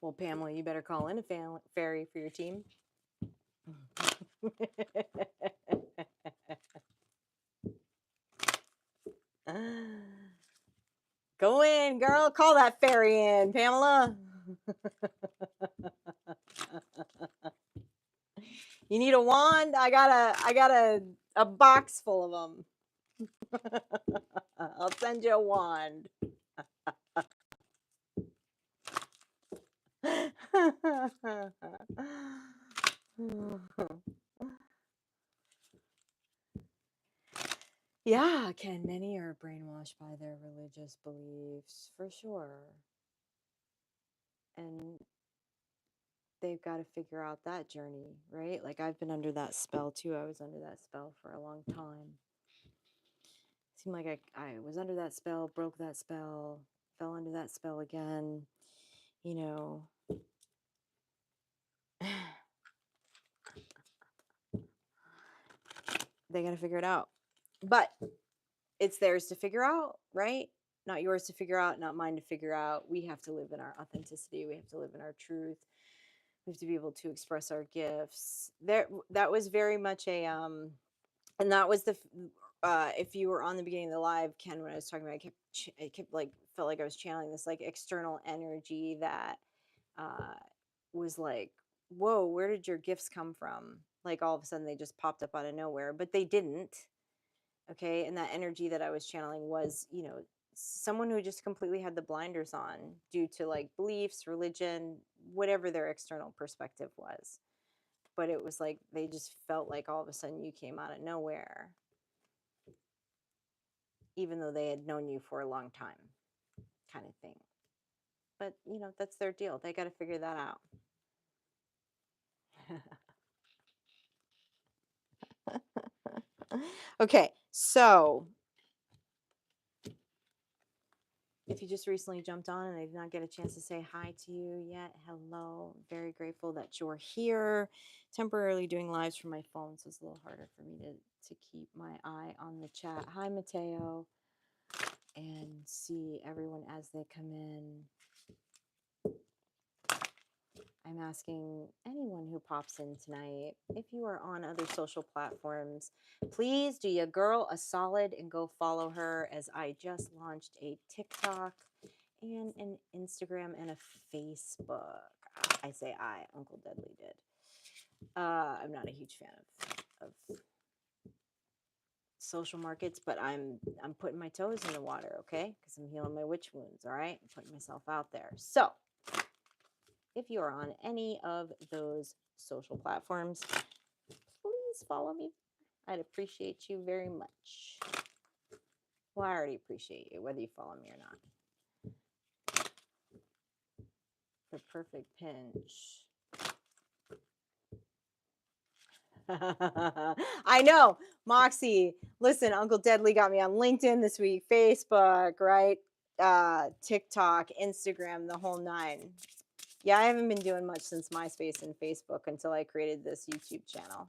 Well, Pamela, you better call in a fairy for your team. Go in, girl. Call that fairy in, Pamela. You need a wand? I got a box full of them. I'll send you a wand. Yeah, Ken, many are brainwashed by their religious beliefs, for sure. And they've got to figure out that journey, right? Like, I've been under that spell too. I was under that spell for a long time. It seemed like I was under that spell, broke that spell, fell under that spell again, you know. They got to figure it out. But it's theirs to figure out, right? Not yours to figure out, not mine to figure out. We have to live in our authenticity. We have to live in our truth. We have to be able to express our gifts. That was very much a and that was the if you were on the beginning of the live, Ken, when I was talking about, I kept like felt like I was channeling this like external energy that was like, whoa, where did your gifts come from? Like all of a sudden they just popped up out of nowhere, but they didn't. Okay. And that energy that I was channeling was, you know, someone who just completely had the blinders on due to like beliefs, religion, whatever their external perspective was. But it was like they just felt like all of a sudden you came out of nowhere, even though they had known you for a long time, kind of thing. But, you know, that's their deal. They got to figure that out. Okay, so if you just recently jumped on and I did not get a chance to say hi to you yet, hello. Very grateful that you're here. Temporarily doing lives from my phone, so it's a little harder for me to keep my eye on the chat. Hi, Mateo. And see everyone as they come in. I'm asking anyone who pops in tonight, if you are on other social platforms, please do your girl a solid and go follow her, as I just launched a TikTok and an Instagram and a Facebook. I say Uncle Deadly did. I'm not a huge fan of social markets, but I'm putting my toes in the water, okay? Because I'm healing my witch wounds, all right? I'm putting myself out there. So if you are on any of those social platforms, please follow me. I'd appreciate you very much. Well, I already appreciate you, whether you follow me or not. The perfect pinch. I know, Moxie. Listen, Uncle Deadly got me on LinkedIn this week, Facebook, right? TikTok, Instagram, the whole nine. Yeah, I haven't been doing much since MySpace and Facebook until I created this YouTube channel.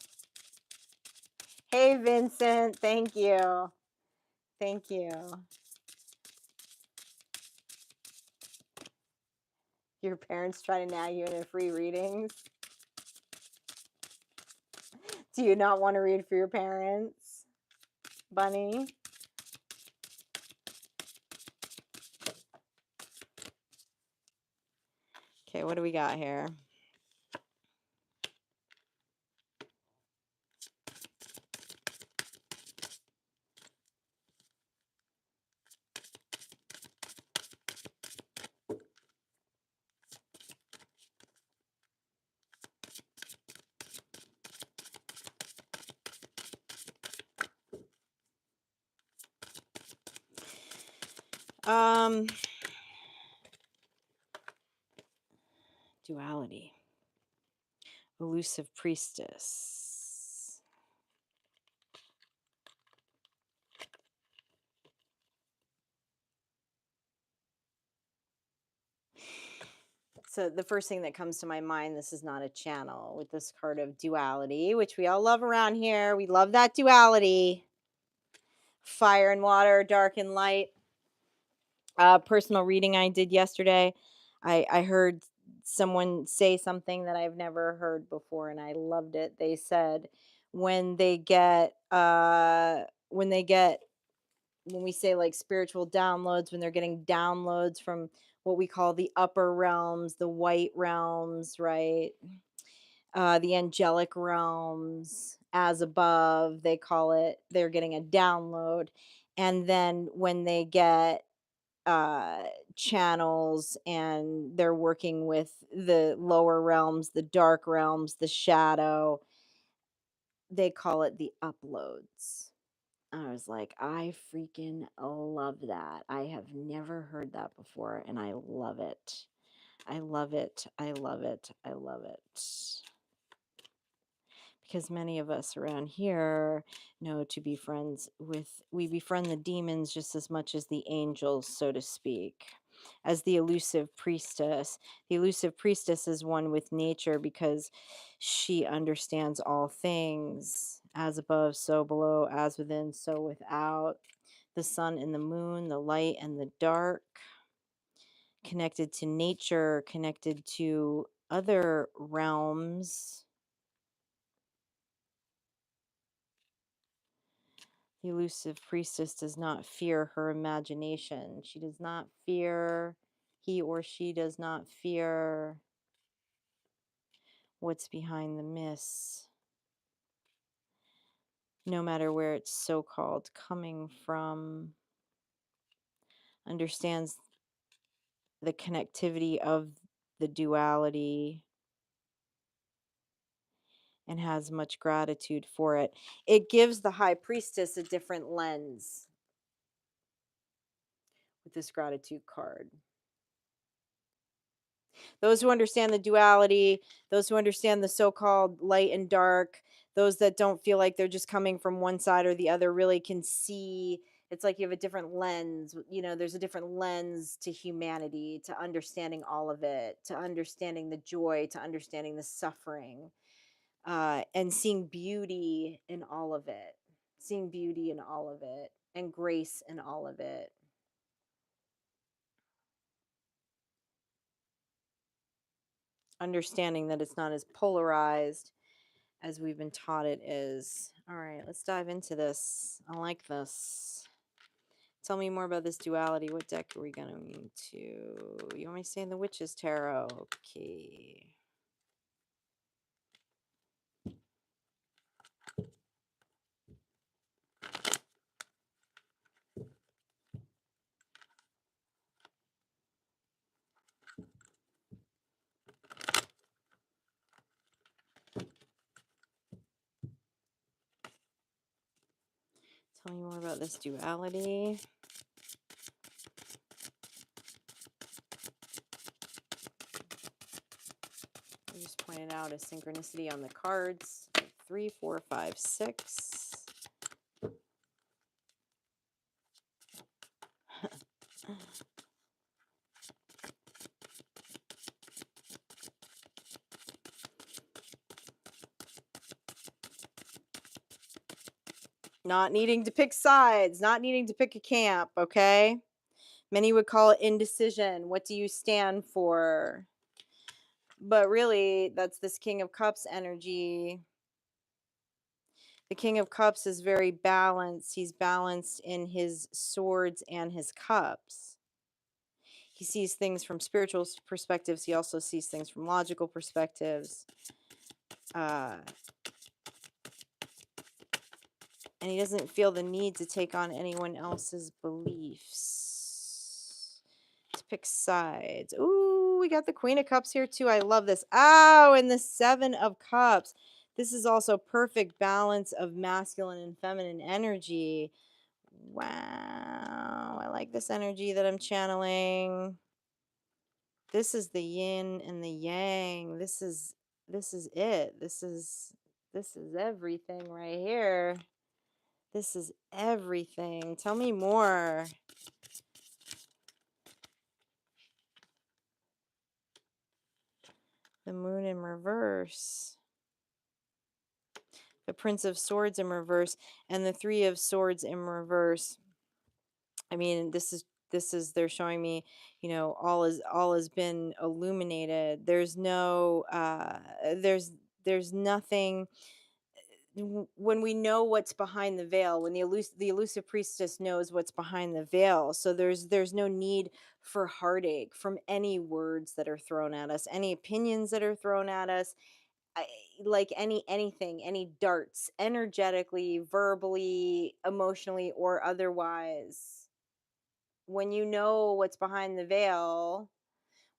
Hey, Vincent. Thank you. Thank you. Your parents try to nag you into free readings? Do you not want to read for your parents, Bunny? Okay, what do we got here? Duality. Elusive priestess. So the first thing that comes to my mind, this is not a channel, with this card of duality, which we all love around here. We love that duality. Fire and water, dark and light. Personal reading I did yesterday, I heard someone say something that I've never heard before, and I loved it. They said when they get when we say like spiritual downloads, when they're getting downloads from what we call the upper realms, the white realms, right? The angelic realms, as above, they call it, they're getting a download. And then when they get uh channels and they're working with the lower realms, the dark realms, the shadow, they call it the uploads. I was like, I freaking love that. I have never heard that before, and I love it. I love it. I love it. I love it. Because many of us around here know to be friends with, we befriend the demons just as much as the angels, so to speak. As the elusive priestess. The elusive priestess is one with nature because she understands all things, as above, so below, as within, so without. The sun and the moon, the light and the dark, connected to nature, connected to other realms. The elusive priestess does not fear her imagination. She does not fear, he or she does not fear what's behind the mists, no matter where it's so-called coming from. Understands the connectivity of the duality and has much gratitude for it. It gives the high priestess a different lens with this gratitude card. Those who understand the duality, those who understand the so-called light and dark, those that don't feel like they're just coming from one side or the other, really can see. It's like you have a different lens. You know, there's a different lens to humanity, to understanding all of it, to understanding the joy, to understanding the suffering, and seeing beauty in all of it, seeing beauty in all of it, and grace in all of it. understanding that it's not as polarized as we've been taught it is. All right, let's dive into this. I like this. Tell me more about this duality. What deck are we going to? You want me to say in the Witch's Tarot? Okay. Tell me more about this duality. I just pointed out a synchronicity on the cards. 3, 4, 5, 6. Not needing to pick sides, not needing to pick a camp, okay? Many would call it indecision. What do you stand for? But really, that's this King of Cups energy. The King of Cups is very balanced. He's balanced in his swords and his cups. He sees things from spiritual perspectives. He also sees things from logical perspectives. And he doesn't feel the need to take on anyone else's beliefs. To pick sides. Ooh, we got the Queen of Cups here too. I love this. Oh, and the 7 of Cups. This is also perfect balance of masculine and feminine energy. Wow, I like this energy that I'm channeling. This is the yin and the yang. This is it. This is everything right here. This is everything. Tell me more. The Moon in reverse. The Prince of Swords in reverse and the 3 of Swords in reverse. I mean, this is they're showing me, you know, all has been illuminated. There's no there's nothing. When we know what's behind the veil, when the elusive priestess knows what's behind the veil, so there's no need for heartache from any words that are thrown at us, any opinions that are thrown at us, like anything, any darts, energetically, verbally, emotionally, or otherwise. When you know what's behind the veil,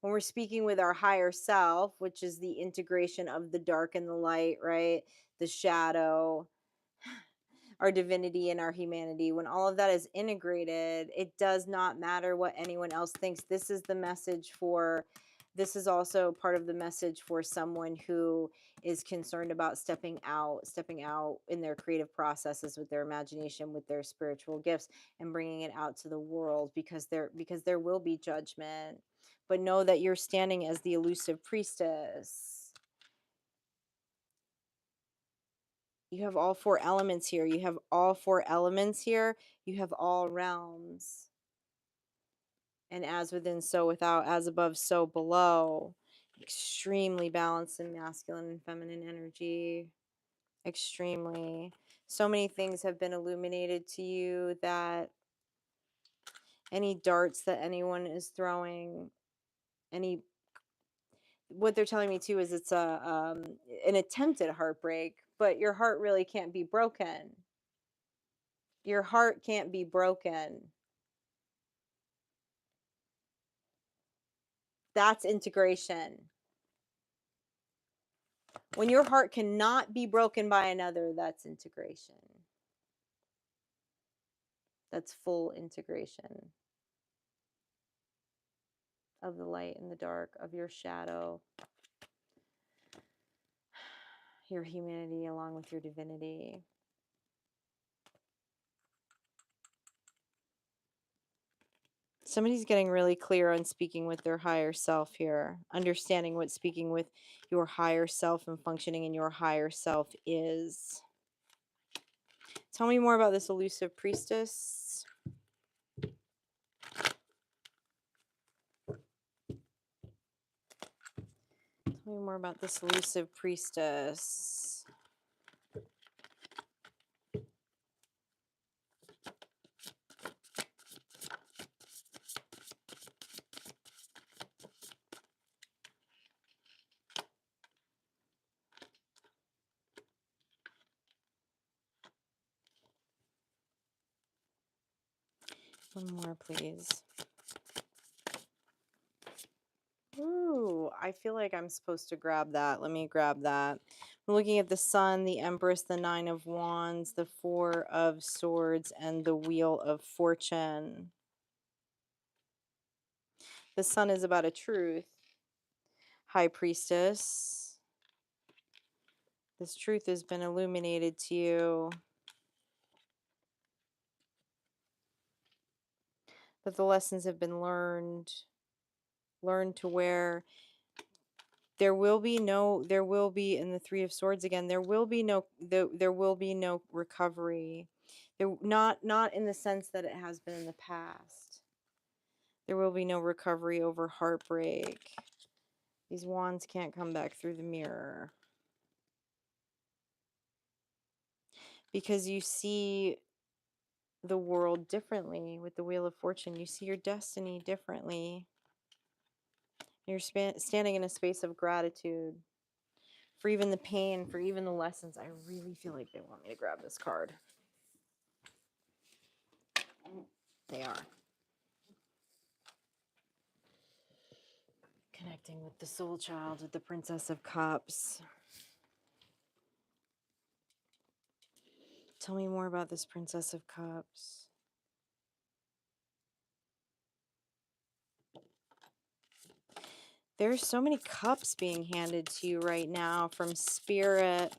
when we're speaking with our higher self, which is the integration of the dark and the light, right? The shadow, our divinity and our humanity, when all of that is integrated, it does not matter what anyone else thinks. This is the message for, this is also part of the message for someone who is concerned about stepping out in their creative processes with their imagination, with their spiritual gifts, and bringing it out to the world, because there will be judgment. But know that you're standing as the elusive priestess. You have all 4 elements here. You have all 4 elements here. You have all realms. And as within, so without, as above, so below. Extremely balanced in masculine and feminine energy. Extremely. So many things have been illuminated to you that any darts that anyone is throwing, what they're telling me too is it's an attempted heartbreak, but your heart really can't be broken. Your heart can't be broken. That's integration. When your heart cannot be broken by another, that's integration. That's full integration of the light and the dark, of your shadow, your humanity along with your divinity. Somebody's getting really clear on speaking with their higher self here, understanding what speaking with your higher self and functioning in your higher self is. Tell me more about this elusive priestess. Tell Tell me more about this elusive priestess. One more, please. Ooh, I feel like I'm supposed to grab that. Let me grab that. I'm looking at the Sun, the Empress, the Nine of Wands, the Four of Swords, and the Wheel of Fortune. The Sun is about a truth. High Priestess. This truth has been illuminated to you. That the lessons have been learned. Learned to where there will be in the Three of Swords again, there will be no recovery. Not in the sense that it has been in the past. There will be no recovery over heartbreak. These wands can't come back through the mirror. Because you see the world differently with the Wheel of Fortune. You see your destiny differently. You're standing in a space of gratitude for even the pain, for even the lessons. I really feel like they want me to grab this card. They are. Connecting with the soul child, with the Princess of Cups. Tell me more about this Princess of Cups. There's so many cups being handed to you right now from Spirit.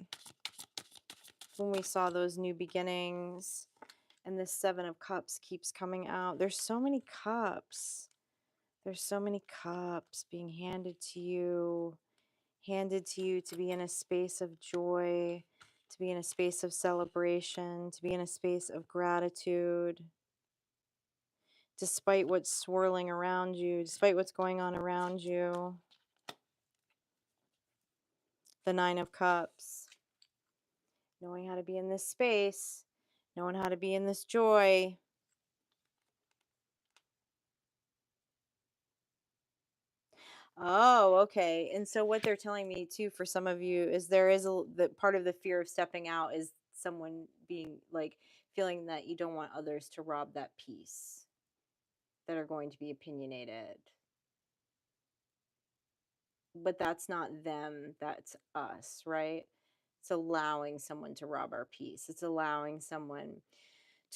When we saw those new beginnings, and this Seven of Cups keeps coming out. There's so many cups. There's so many cups being handed to you to be in a space of joy, to be in a space of celebration, to be in a space of gratitude. Despite what's swirling around you, despite what's going on around you. The Nine of Cups. Knowing how to be in this space, knowing how to be in this joy. Oh, okay. And so what they're telling me too, for some of you, is there is the part of the fear of stepping out is someone being like feeling that you don't want others to rob that peace, that are going to be opinionated. But that's not them, that's us, right? It's allowing someone to rob our peace. It's allowing someone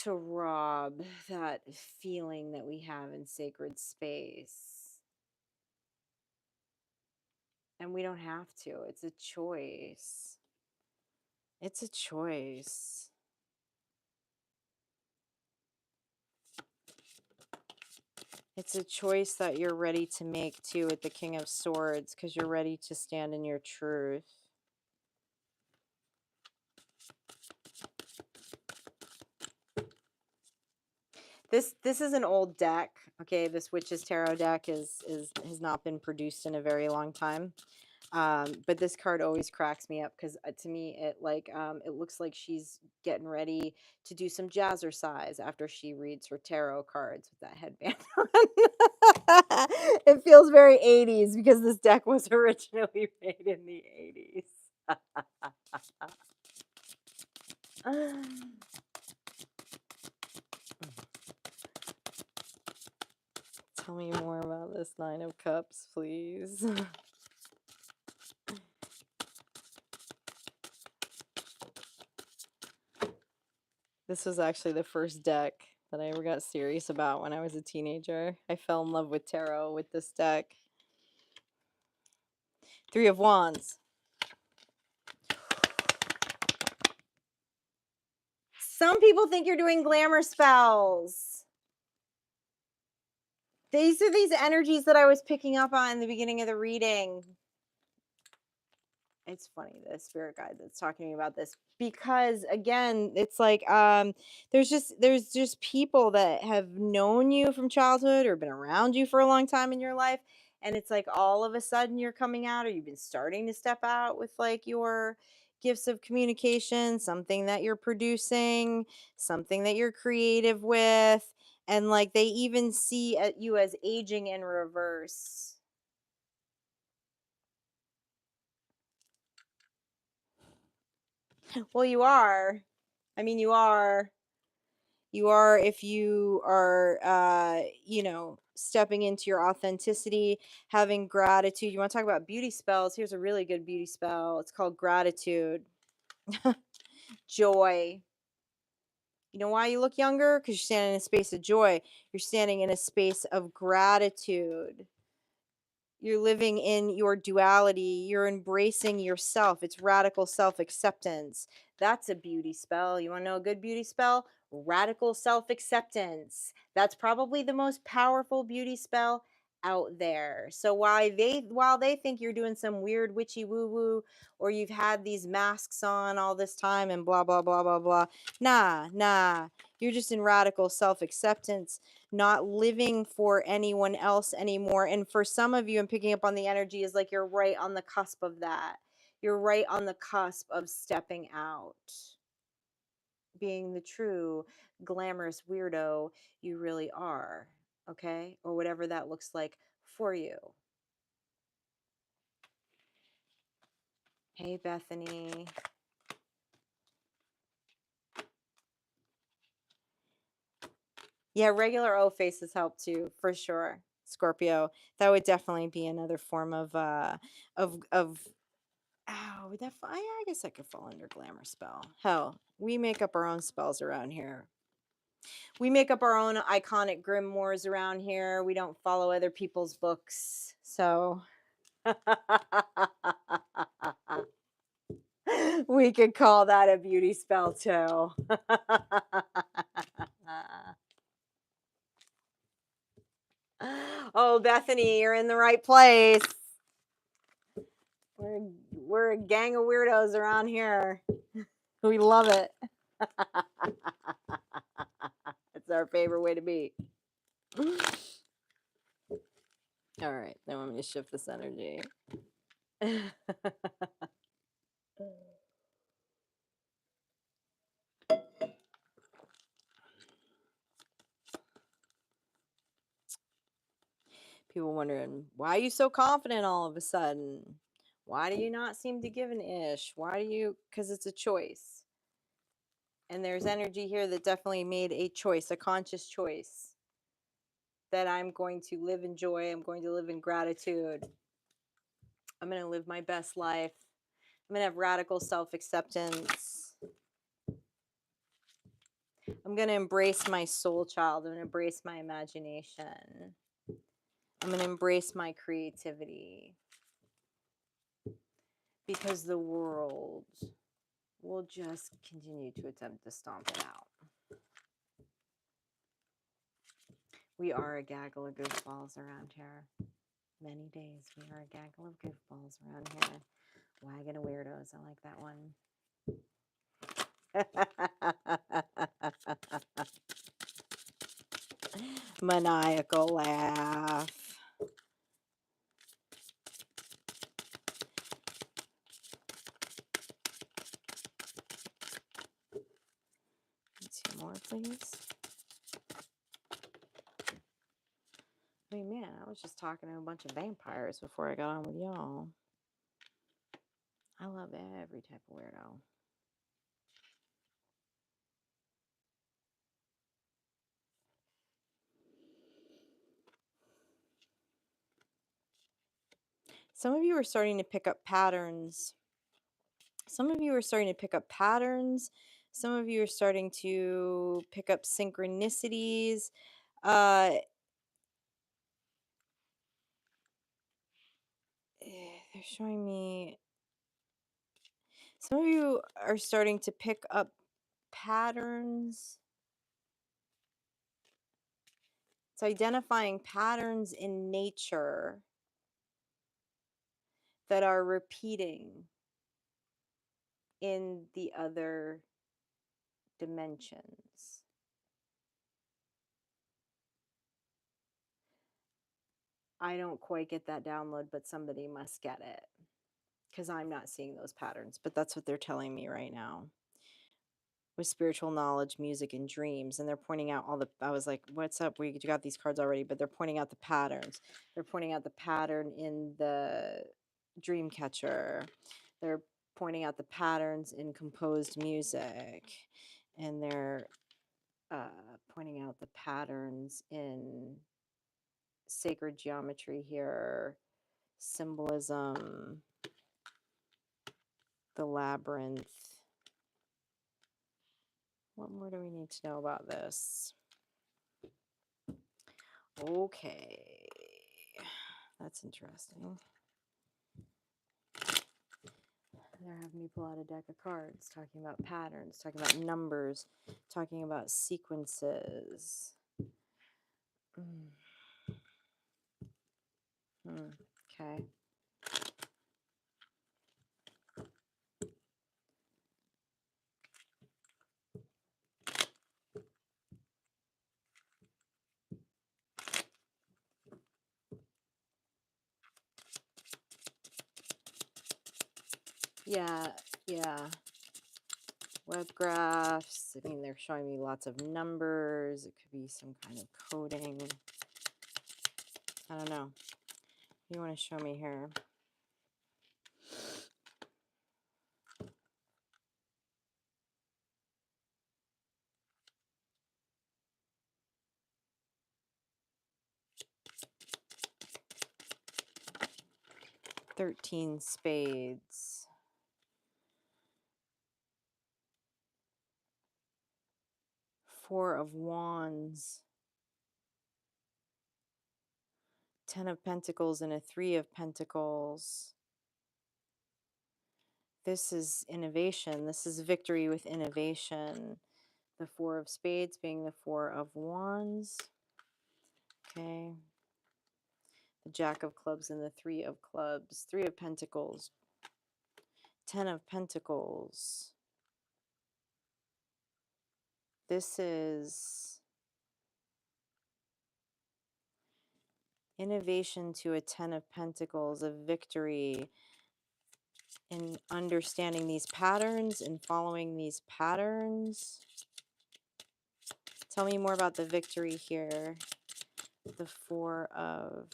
to rob that feeling that we have in sacred space. And we don't have to. It's a choice. It's a choice. It's a choice that you're ready to make too with the King of Swords, because you're ready to stand in your truth. This is an old deck. Okay, this Witch's Tarot deck has not been produced in a very long time. But this card always cracks me up because to me it looks like she's getting ready to do some jazzercise after she reads her tarot cards with that headband on. It feels very 80s because this deck was originally made in the 80s. Tell me more about this Nine of Cups, please. This was actually the first deck that I ever got serious about when I was a teenager. I fell in love with tarot with this deck. Three of Wands. Some people think you're doing glamour spells. These are these energies that I was picking up on in the beginning of the reading. It's funny, the spirit guide that's talking to me about this, because again, it's like there's just people that have known you from childhood or been around you for a long time in your life, And it's like all of a sudden you're coming out, or you've been starting to step out with like your gifts of communication, something that you're producing, something that you're creative with. And like they even see you as aging in reverse. Well, you are. I mean, you are. You are if you are, stepping into your authenticity, having gratitude. You want to talk about beauty spells? Here's a really good beauty spell. It's called gratitude. Joy. You know why you look younger? Because you're standing in a space of joy. You're standing in a space of gratitude. You're living in your duality. You're embracing yourself. It's radical self acceptance. That's a beauty spell. You want to know a good beauty spell? Radical self acceptance. That's probably the most powerful beauty spell out there. So while they think you're doing some weird witchy woo woo, or you've had these masks on all this time and blah blah blah blah blah, nah, you're just in radical self acceptance, not living for anyone else anymore. And for some of you, I'm picking up on the energy, is like you're right on the cusp of that. You're right on the cusp of stepping out, being the true glamorous weirdo you really are, okay? Or whatever that looks like for you. Hey, Bethany. Yeah, regular O faces help too, for sure. Scorpio, that would definitely be another form of oh, I guess that could fall under glamour spell. Hell, we make up our own spells around here. We make up our own iconic grimoires around here. We don't follow other people's books. So we could call that a beauty spell too. Oh, Bethany, you're in the right place. We're a gang of weirdos around here. We love it. It's our favorite way to be. All right, now I'm going to shift this energy. People wondering, why are you so confident all of a sudden? Why do you not seem to give an ish? Because it's a choice. And there's energy here that definitely made a choice, a conscious choice, that I'm going to live in joy. I'm going to live in gratitude. I'm going to live my best life. I'm going to have radical self-acceptance. I'm going to embrace my soul child. I'm going to embrace my imagination. I'm going to embrace my creativity. Because the world will just continue to attempt to stomp it out. We are a gaggle of goofballs around here. Many days we are a gaggle of goofballs around here. Wagon of weirdos. I like that one. Maniacal laugh. Two more, please. I mean, man, I was just talking to a bunch of vampires before I got on with y'all. I love every type of weirdo. Some of you are starting to pick up patterns. Some of you are starting to pick up patterns. Some of you are starting to pick up synchronicities. They're showing me. Some of you are starting to pick up patterns. It's identifying patterns in nature that are repeating in the other dimensions. I don't quite get that download, but somebody must get it because I'm not seeing those patterns. But that's what they're telling me right now. With spiritual knowledge, music, and dreams. And they're pointing out all the, I was like, what's up? You got these cards already, but they're pointing out the patterns. They're pointing out the pattern in the dream catcher. They're pointing out the patterns in composed music. And they're pointing out the patterns in sacred geometry here, symbolism, the labyrinth. What more do we need to know about this? Okay, that's interesting. They're having me pull out a deck of cards, talking about patterns, talking about numbers, talking about sequences. Okay. Yeah. Web graphs. I mean, they're showing me lots of numbers. It could be some kind of coding. I don't know. What do you want to show me here? $13 spades. Four of Wands. 10 of Pentacles and a 3 of Pentacles. This is innovation. This is victory with innovation. The 4 of Spades being the 4 of Wands. Okay. The Jack of Clubs and the 3 of Clubs. 3 of Pentacles. 10 of Pentacles. This is innovation to a 10 of Pentacles, a victory in understanding these patterns and following these patterns. Tell me more about the victory here. The 4 of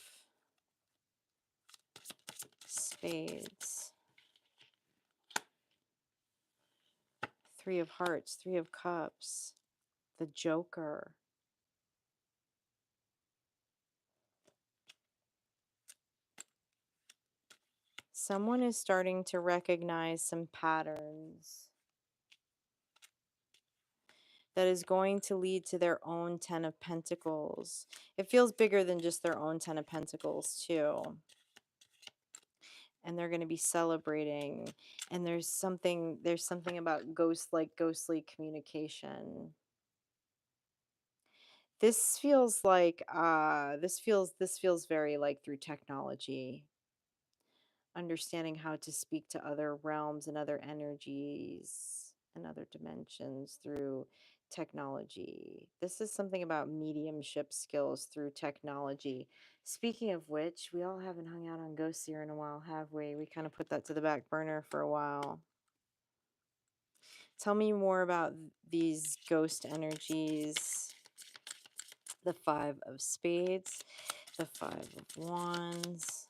Spades. 3 of Hearts, 3 of Cups. The Joker. Someone is starting to recognize some patterns that is going to lead to their own 10 of Pentacles. It feels bigger than just their own 10 of Pentacles too. And they're going to be celebrating. And there's something about ghostly communication. This feels like this feels very like through technology. Understanding how to speak to other realms and other energies and other dimensions through technology. This is something about mediumship skills through technology. Speaking of which, we all haven't hung out on Ghost Seer in a while, have we? We kind of put that to the back burner for a while. Tell me more about these ghost energies. The 5 of Spades, the 5 of Wands.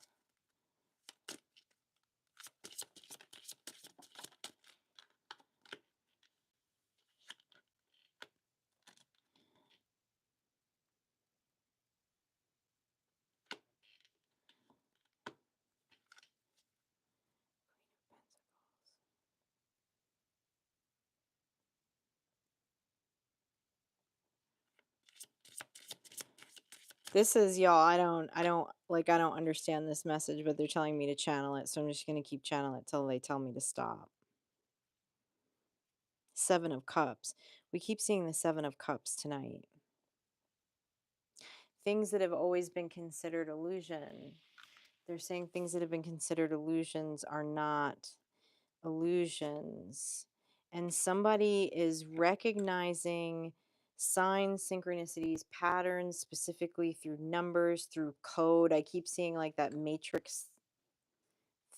This is, y'all, I don't understand this message, but they're telling me to channel it, so I'm just going to keep channeling it till they tell me to stop. 7 of Cups. We keep seeing the 7 of Cups tonight. Things that have always been considered illusion. They're saying things that have been considered illusions are not illusions. And somebody is recognizing signs, synchronicities, patterns, specifically through numbers, through code. I keep seeing like that matrix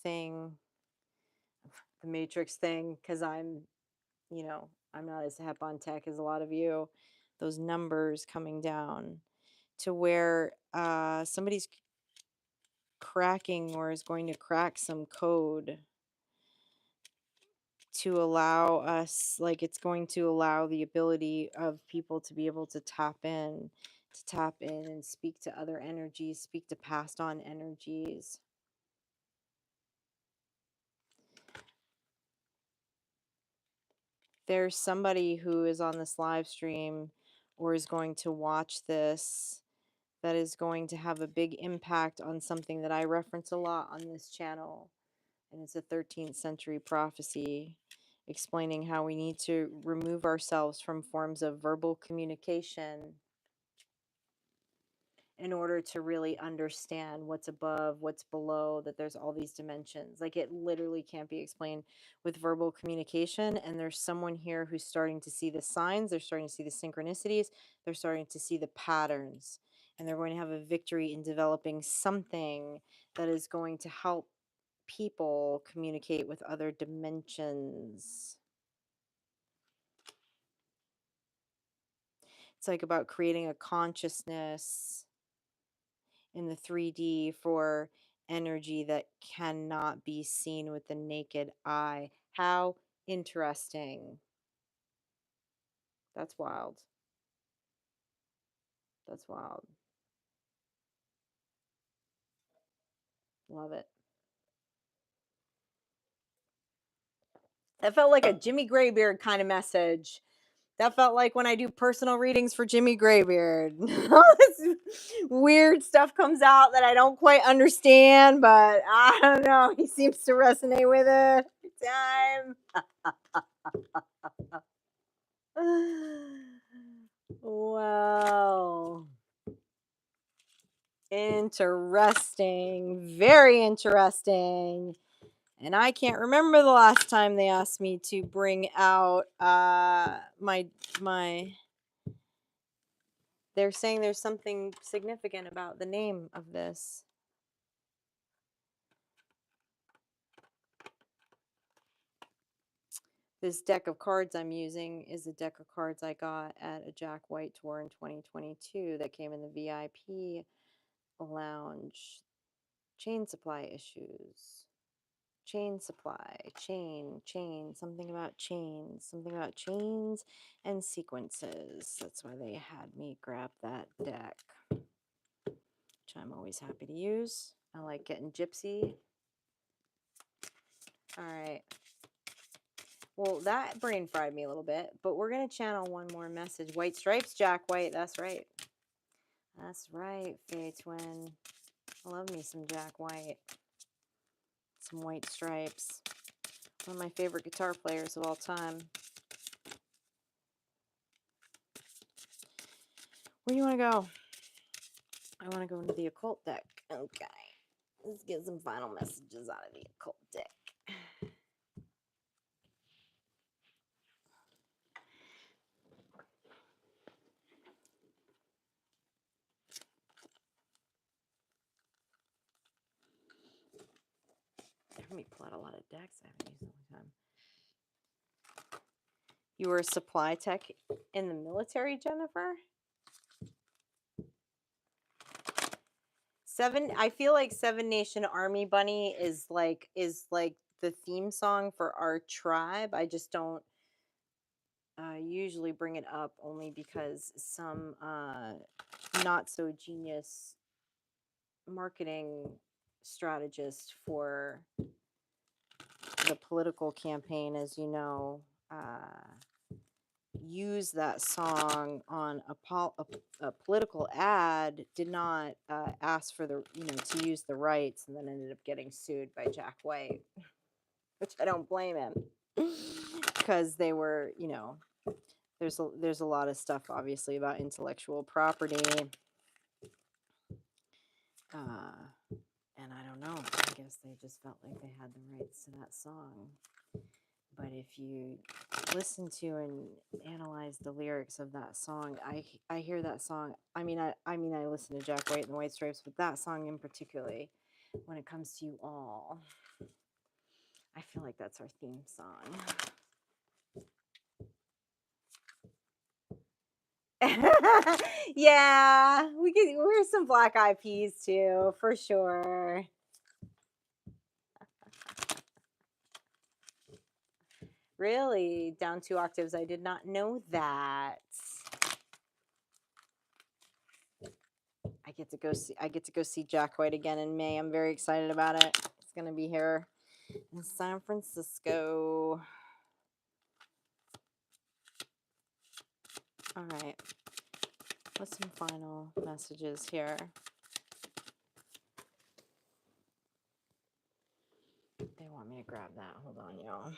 thing, the matrix thing, because I'm, you know, I'm not as hep on tech as a lot of you. Those numbers coming down to where somebody's cracking or is going to crack some code to allow us, like it's going to allow the ability of people to be able to tap in and speak to other energies, speak to passed on energies. There's somebody who is on this live stream or is going to watch this that is going to have a big impact on something that I reference a lot on this channel. And it's a 13th century prophecy explaining how we need to remove ourselves from forms of verbal communication in order to really understand what's above, what's below, that there's all these dimensions. Like it literally can't be explained with verbal communication. And there's someone here who's starting to see the signs, they're starting to see the synchronicities, they're starting to see the patterns, and they're going to have a victory in developing something that is going to help people communicate with other dimensions. It's like about creating a consciousness in the 3D for energy that cannot be seen with the naked eye. How interesting. That's wild. That's wild. Love it. That felt like a Jimmy Graybeard kind of message. That felt like when I do personal readings for Jimmy Graybeard. All this weird stuff comes out that I don't quite understand, but I don't know. He seems to resonate with it every time. Wow. Interesting. Very interesting. And I can't remember the last time they asked me to bring out my they're saying there's something significant about the name of this. This deck of cards I'm using is a deck of cards I got at a Jack White tour in 2022 that came in the VIP lounge. Chain supply issues. Chain supply, chain, something about chains and sequences. That's why they had me grab that deck, which I'm always happy to use. I like getting gypsy. All right. Well, that brain fried me a little bit, but we're going to channel one more message. White stripes, Jack White. That's right. That's right, Faye Twin. I love me some Jack White. Some white stripes. One of my favorite guitar players of all time. Where do you want to go? I want to go into the occult deck. Okay. Let's get some final messages out of the occult deck. Let me pull out a lot of decks I haven't used in a long time. You were a supply tech in the military, Jennifer? I feel like Seven Nation Army Bunny is like the theme song for our tribe. I just don't usually bring it up only because some not so genius marketing strategist for the political campaign, as you know, use that song on a political ad, did not ask for the, to use the rights, and then ended up getting sued by Jack White, which I don't blame him, because they were, there's a lot of stuff obviously about intellectual property, and I don't know, I guess they just felt like they had the rights to that song. But if you listen to and analyze memorize the lyrics of that song. I hear that song. I listen to Jack White and the White Stripes, but that song in particularly, when it comes to you all, I feel like that's our theme song. Yeah, we could wear some Black Eyed Peas too, for sure. Really, down 2 octaves. I did not know that. I get to go see Jack White again in May. I'm very excited about it. It's going to be here in San Francisco. All right. What's some final messages here? They want me to grab that. Hold on, y'all.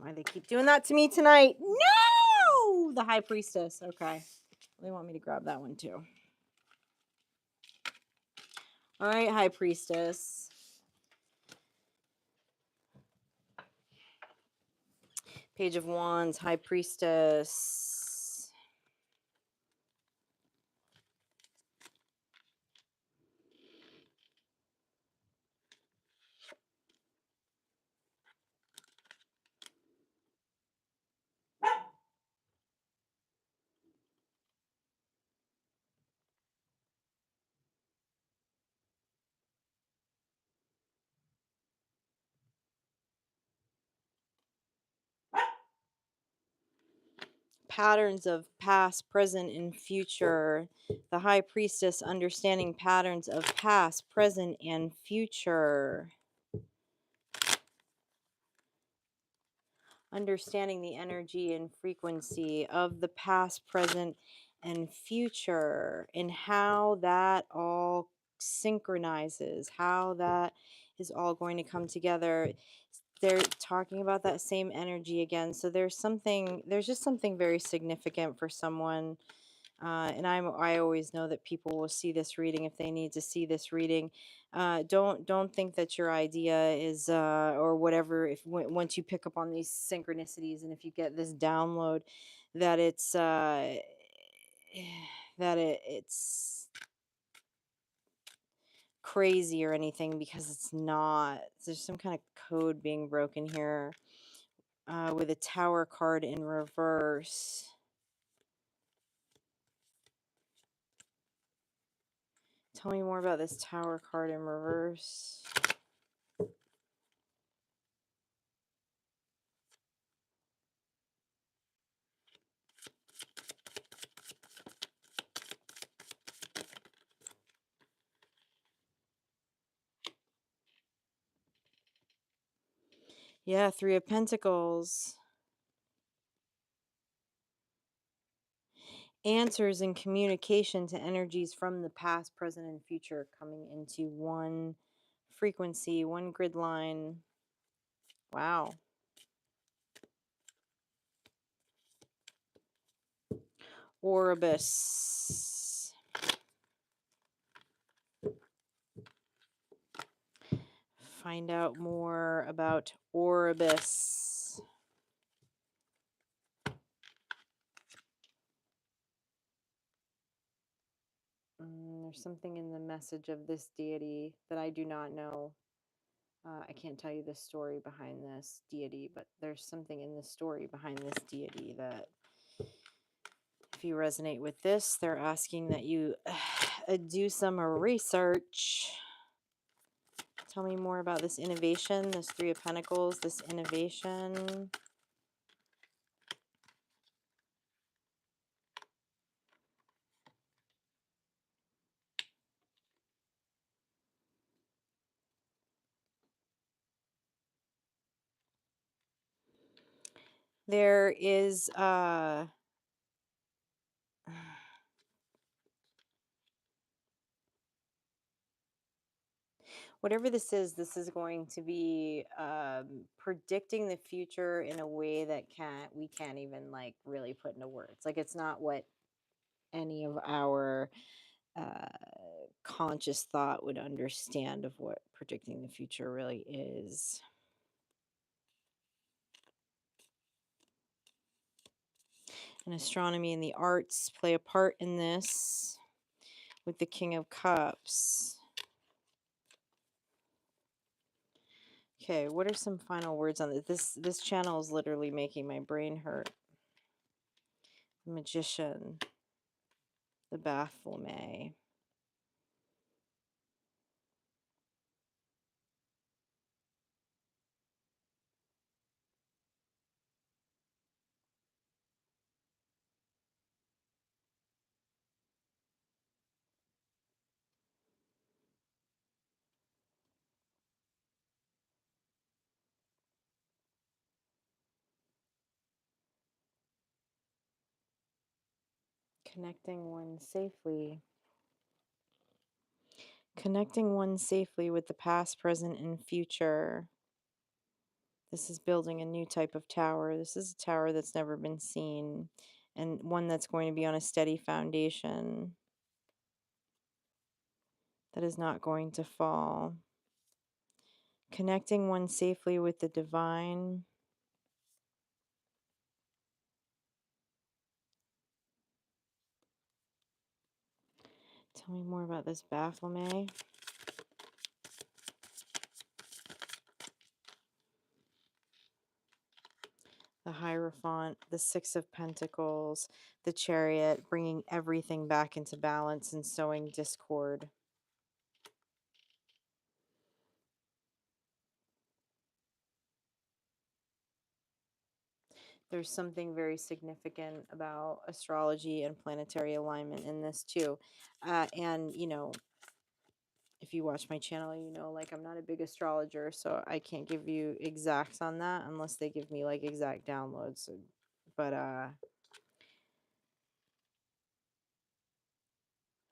Why they keep doing that to me tonight? No! The High Priestess. Okay. They want me to grab that one too. All right, High Priestess. Page of Wands, High Priestess. Patterns of past, present, and future. The High Priestess understanding patterns of past, present, and future. Understanding the energy and frequency of the past, present, and future, and how that all synchronizes, how that is all going to come together. They're talking about that same energy again. So there's just something very significant for someone. And I always know that people will see this reading if they need to see this reading. Don't think that your idea is or whatever. If once you pick up on these synchronicities and if you get this download, that it's it's crazy or anything, because it's not. There's some kind of code being broken here with a Tower card in reverse. Tell me more about this Tower card in reverse. Yeah, Three of Pentacles. Answers and communication to energies from the past, present, and future coming into one frequency, one grid line. Wow. Orbis. Find out more about Orbis. There's something in the message of this deity that I do not know. I can't tell you the story behind this deity, but there's something in the story behind this deity that, if you resonate with this, they're asking that you do some research. Tell me more about this innovation, this Three of Pentacles, this innovation. There is whatever this is going to be predicting the future in a way that we can't even like really put into words. Like, it's not what any of our conscious thought would understand of what predicting the future really is. And astronomy and the arts play a part in this with the King of Cups. Okay, what are some final words on this? This channel is literally making my brain hurt. The Magician, the Baphomet. Connecting one safely. Connecting one safely with the past, present, and future. This is building a new type of tower. This is a tower that's never been seen, and one that's going to be on a steady foundation that is not going to fall. Connecting one safely with the divine. Tell me more about this Baphomet. The Hierophant, the Six of Pentacles, the Chariot, bringing everything back into balance and sowing discord. There's something very significant about astrology and planetary alignment in this too. And, you know, if you watch my channel, you know, like I'm not a big astrologer, so I can't give you exacts on that unless they give me like exact downloads. But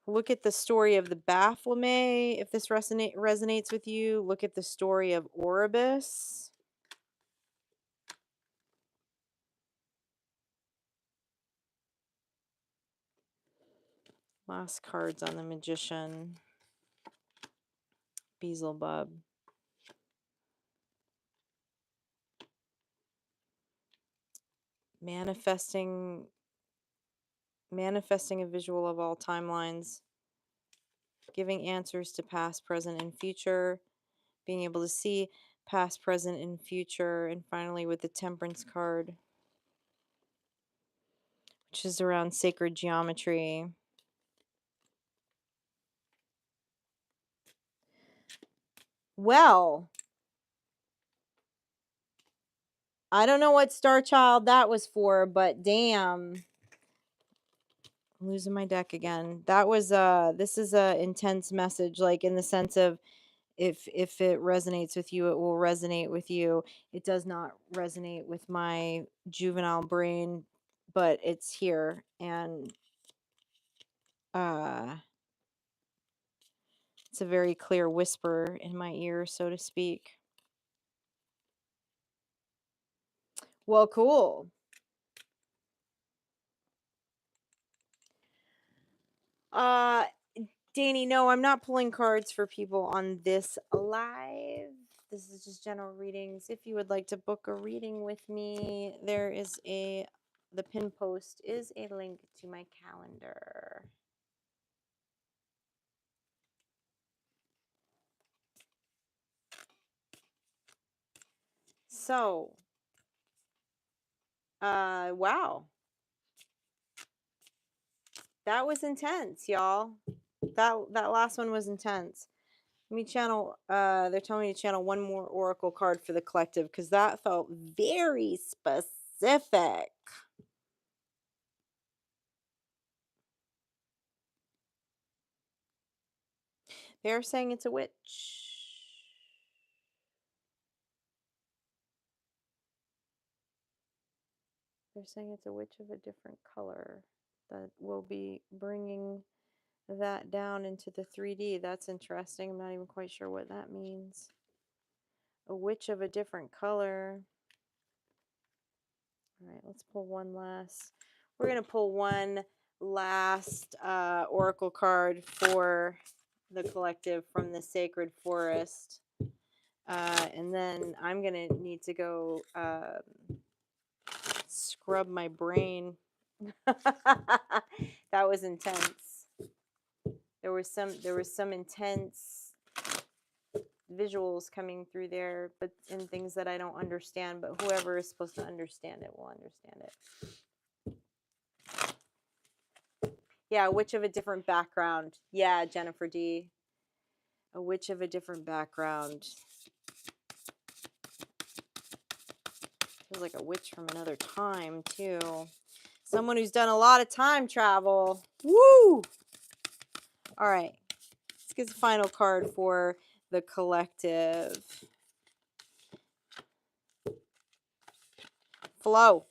look at the story of the Baphomet. If this resonates with you, look at the story of Oribus. Last cards on the Magician. Beelzebub. Manifesting a visual of all timelines. Giving answers to past, present, and future. Being able to see past, present, and future. And finally with the Temperance card, which is around sacred geometry. Well, I don't know what Star Child that was for, but damn. I'm losing my deck again. That was this is a intense message, like in the sense of if it resonates with you, it will resonate with you. It does not resonate with my juvenile brain, but it's here, and it's a very clear whisper in my ear, so to speak. Well, cool. Danny, no, I'm not pulling cards for people on this live. This is just general readings. If you would like to book a reading with me, there is the pin post is a link to my calendar. So, wow. That was intense, y'all. That last one was intense. Let me channel, they're telling me to channel one more oracle card for the collective because that felt very specific. They're saying it's a witch. They're saying it's a witch of a different color that will be bringing that down into the 3D. That's interesting. I'm not even quite sure what that means. A witch of a different color. All right, let's pull one last. We're going to pull one last oracle card for the collective from the Sacred Forest. And then I'm going to need to go scrub my brain That was intense. There was some intense visuals coming through there, but in things that I don't understand, but whoever is supposed to understand it will understand it. Yeah, a witch of a different background. Yeah, Jennifer D. A witch of a different background. Feels like a witch from another time, too. Someone who's done a lot of time travel. Woo! All right. Let's get the final card for the collective. Flow.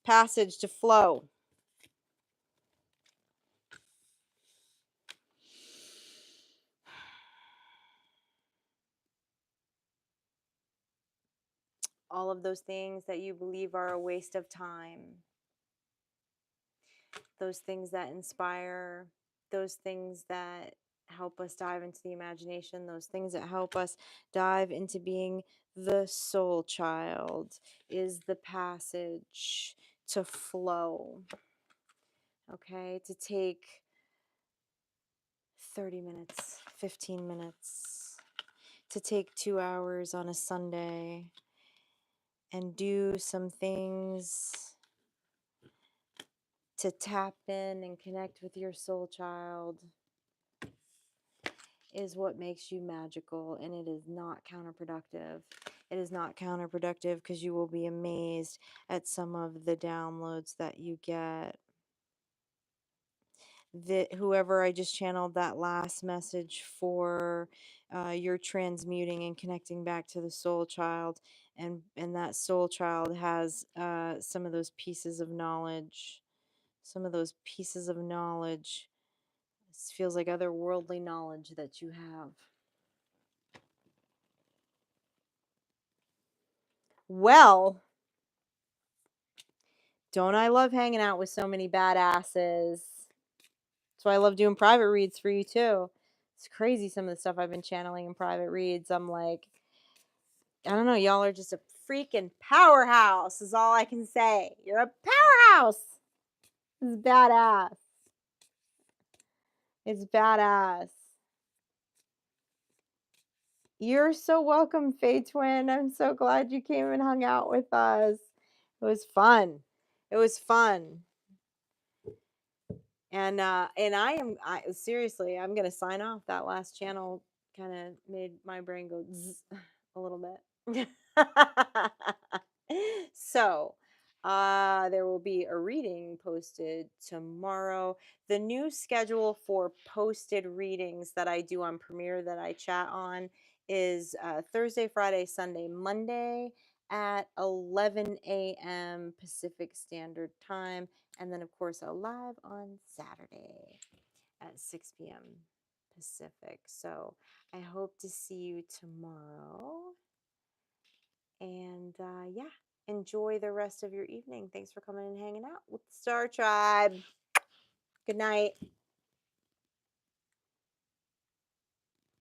Passage to flow. All of those things that you believe are a waste of time. Those things that inspire. Those things that help us dive into the imagination. Those things that help us dive into being the soul child is the passage to flow. Okay, to take 30 minutes, 15 minutes, to take 2 hours on a Sunday and do some things to tap in and connect with your soul child is what makes you magical, and it is not counterproductive. It is not counterproductive because you will be amazed at some of the downloads that you get. That whoever I just channeled that last message for, you're transmuting and connecting back to the soul child, and that soul child has some of those pieces of knowledge. Some of those pieces of knowledge. This feels like otherworldly knowledge that you have. Well, don't I love hanging out with so many badasses? That's why I love doing private reads for you too. It's crazy some of the stuff I've been channeling in private reads. I'm like, I don't know, y'all are just a freaking powerhouse is all I can say. You're a powerhouse. It's badass. It's badass. You're so welcome, Faye Twin. I'm so glad you came and hung out with us. It was fun. It was fun. And I seriously, I'm gonna sign off. That last channel kind of made my brain go zzz a little bit. So, there will be a reading posted tomorrow. The new schedule for posted readings that I do on Premiere that I chat on is Thursday, Friday, Sunday, Monday at 11 a.m. Pacific Standard Time. And then, of course, a live on Saturday at 6 p.m. Pacific. So I hope to see you tomorrow. And yeah, enjoy the rest of your evening. Thanks for coming and hanging out with the Star Tribe. Good night.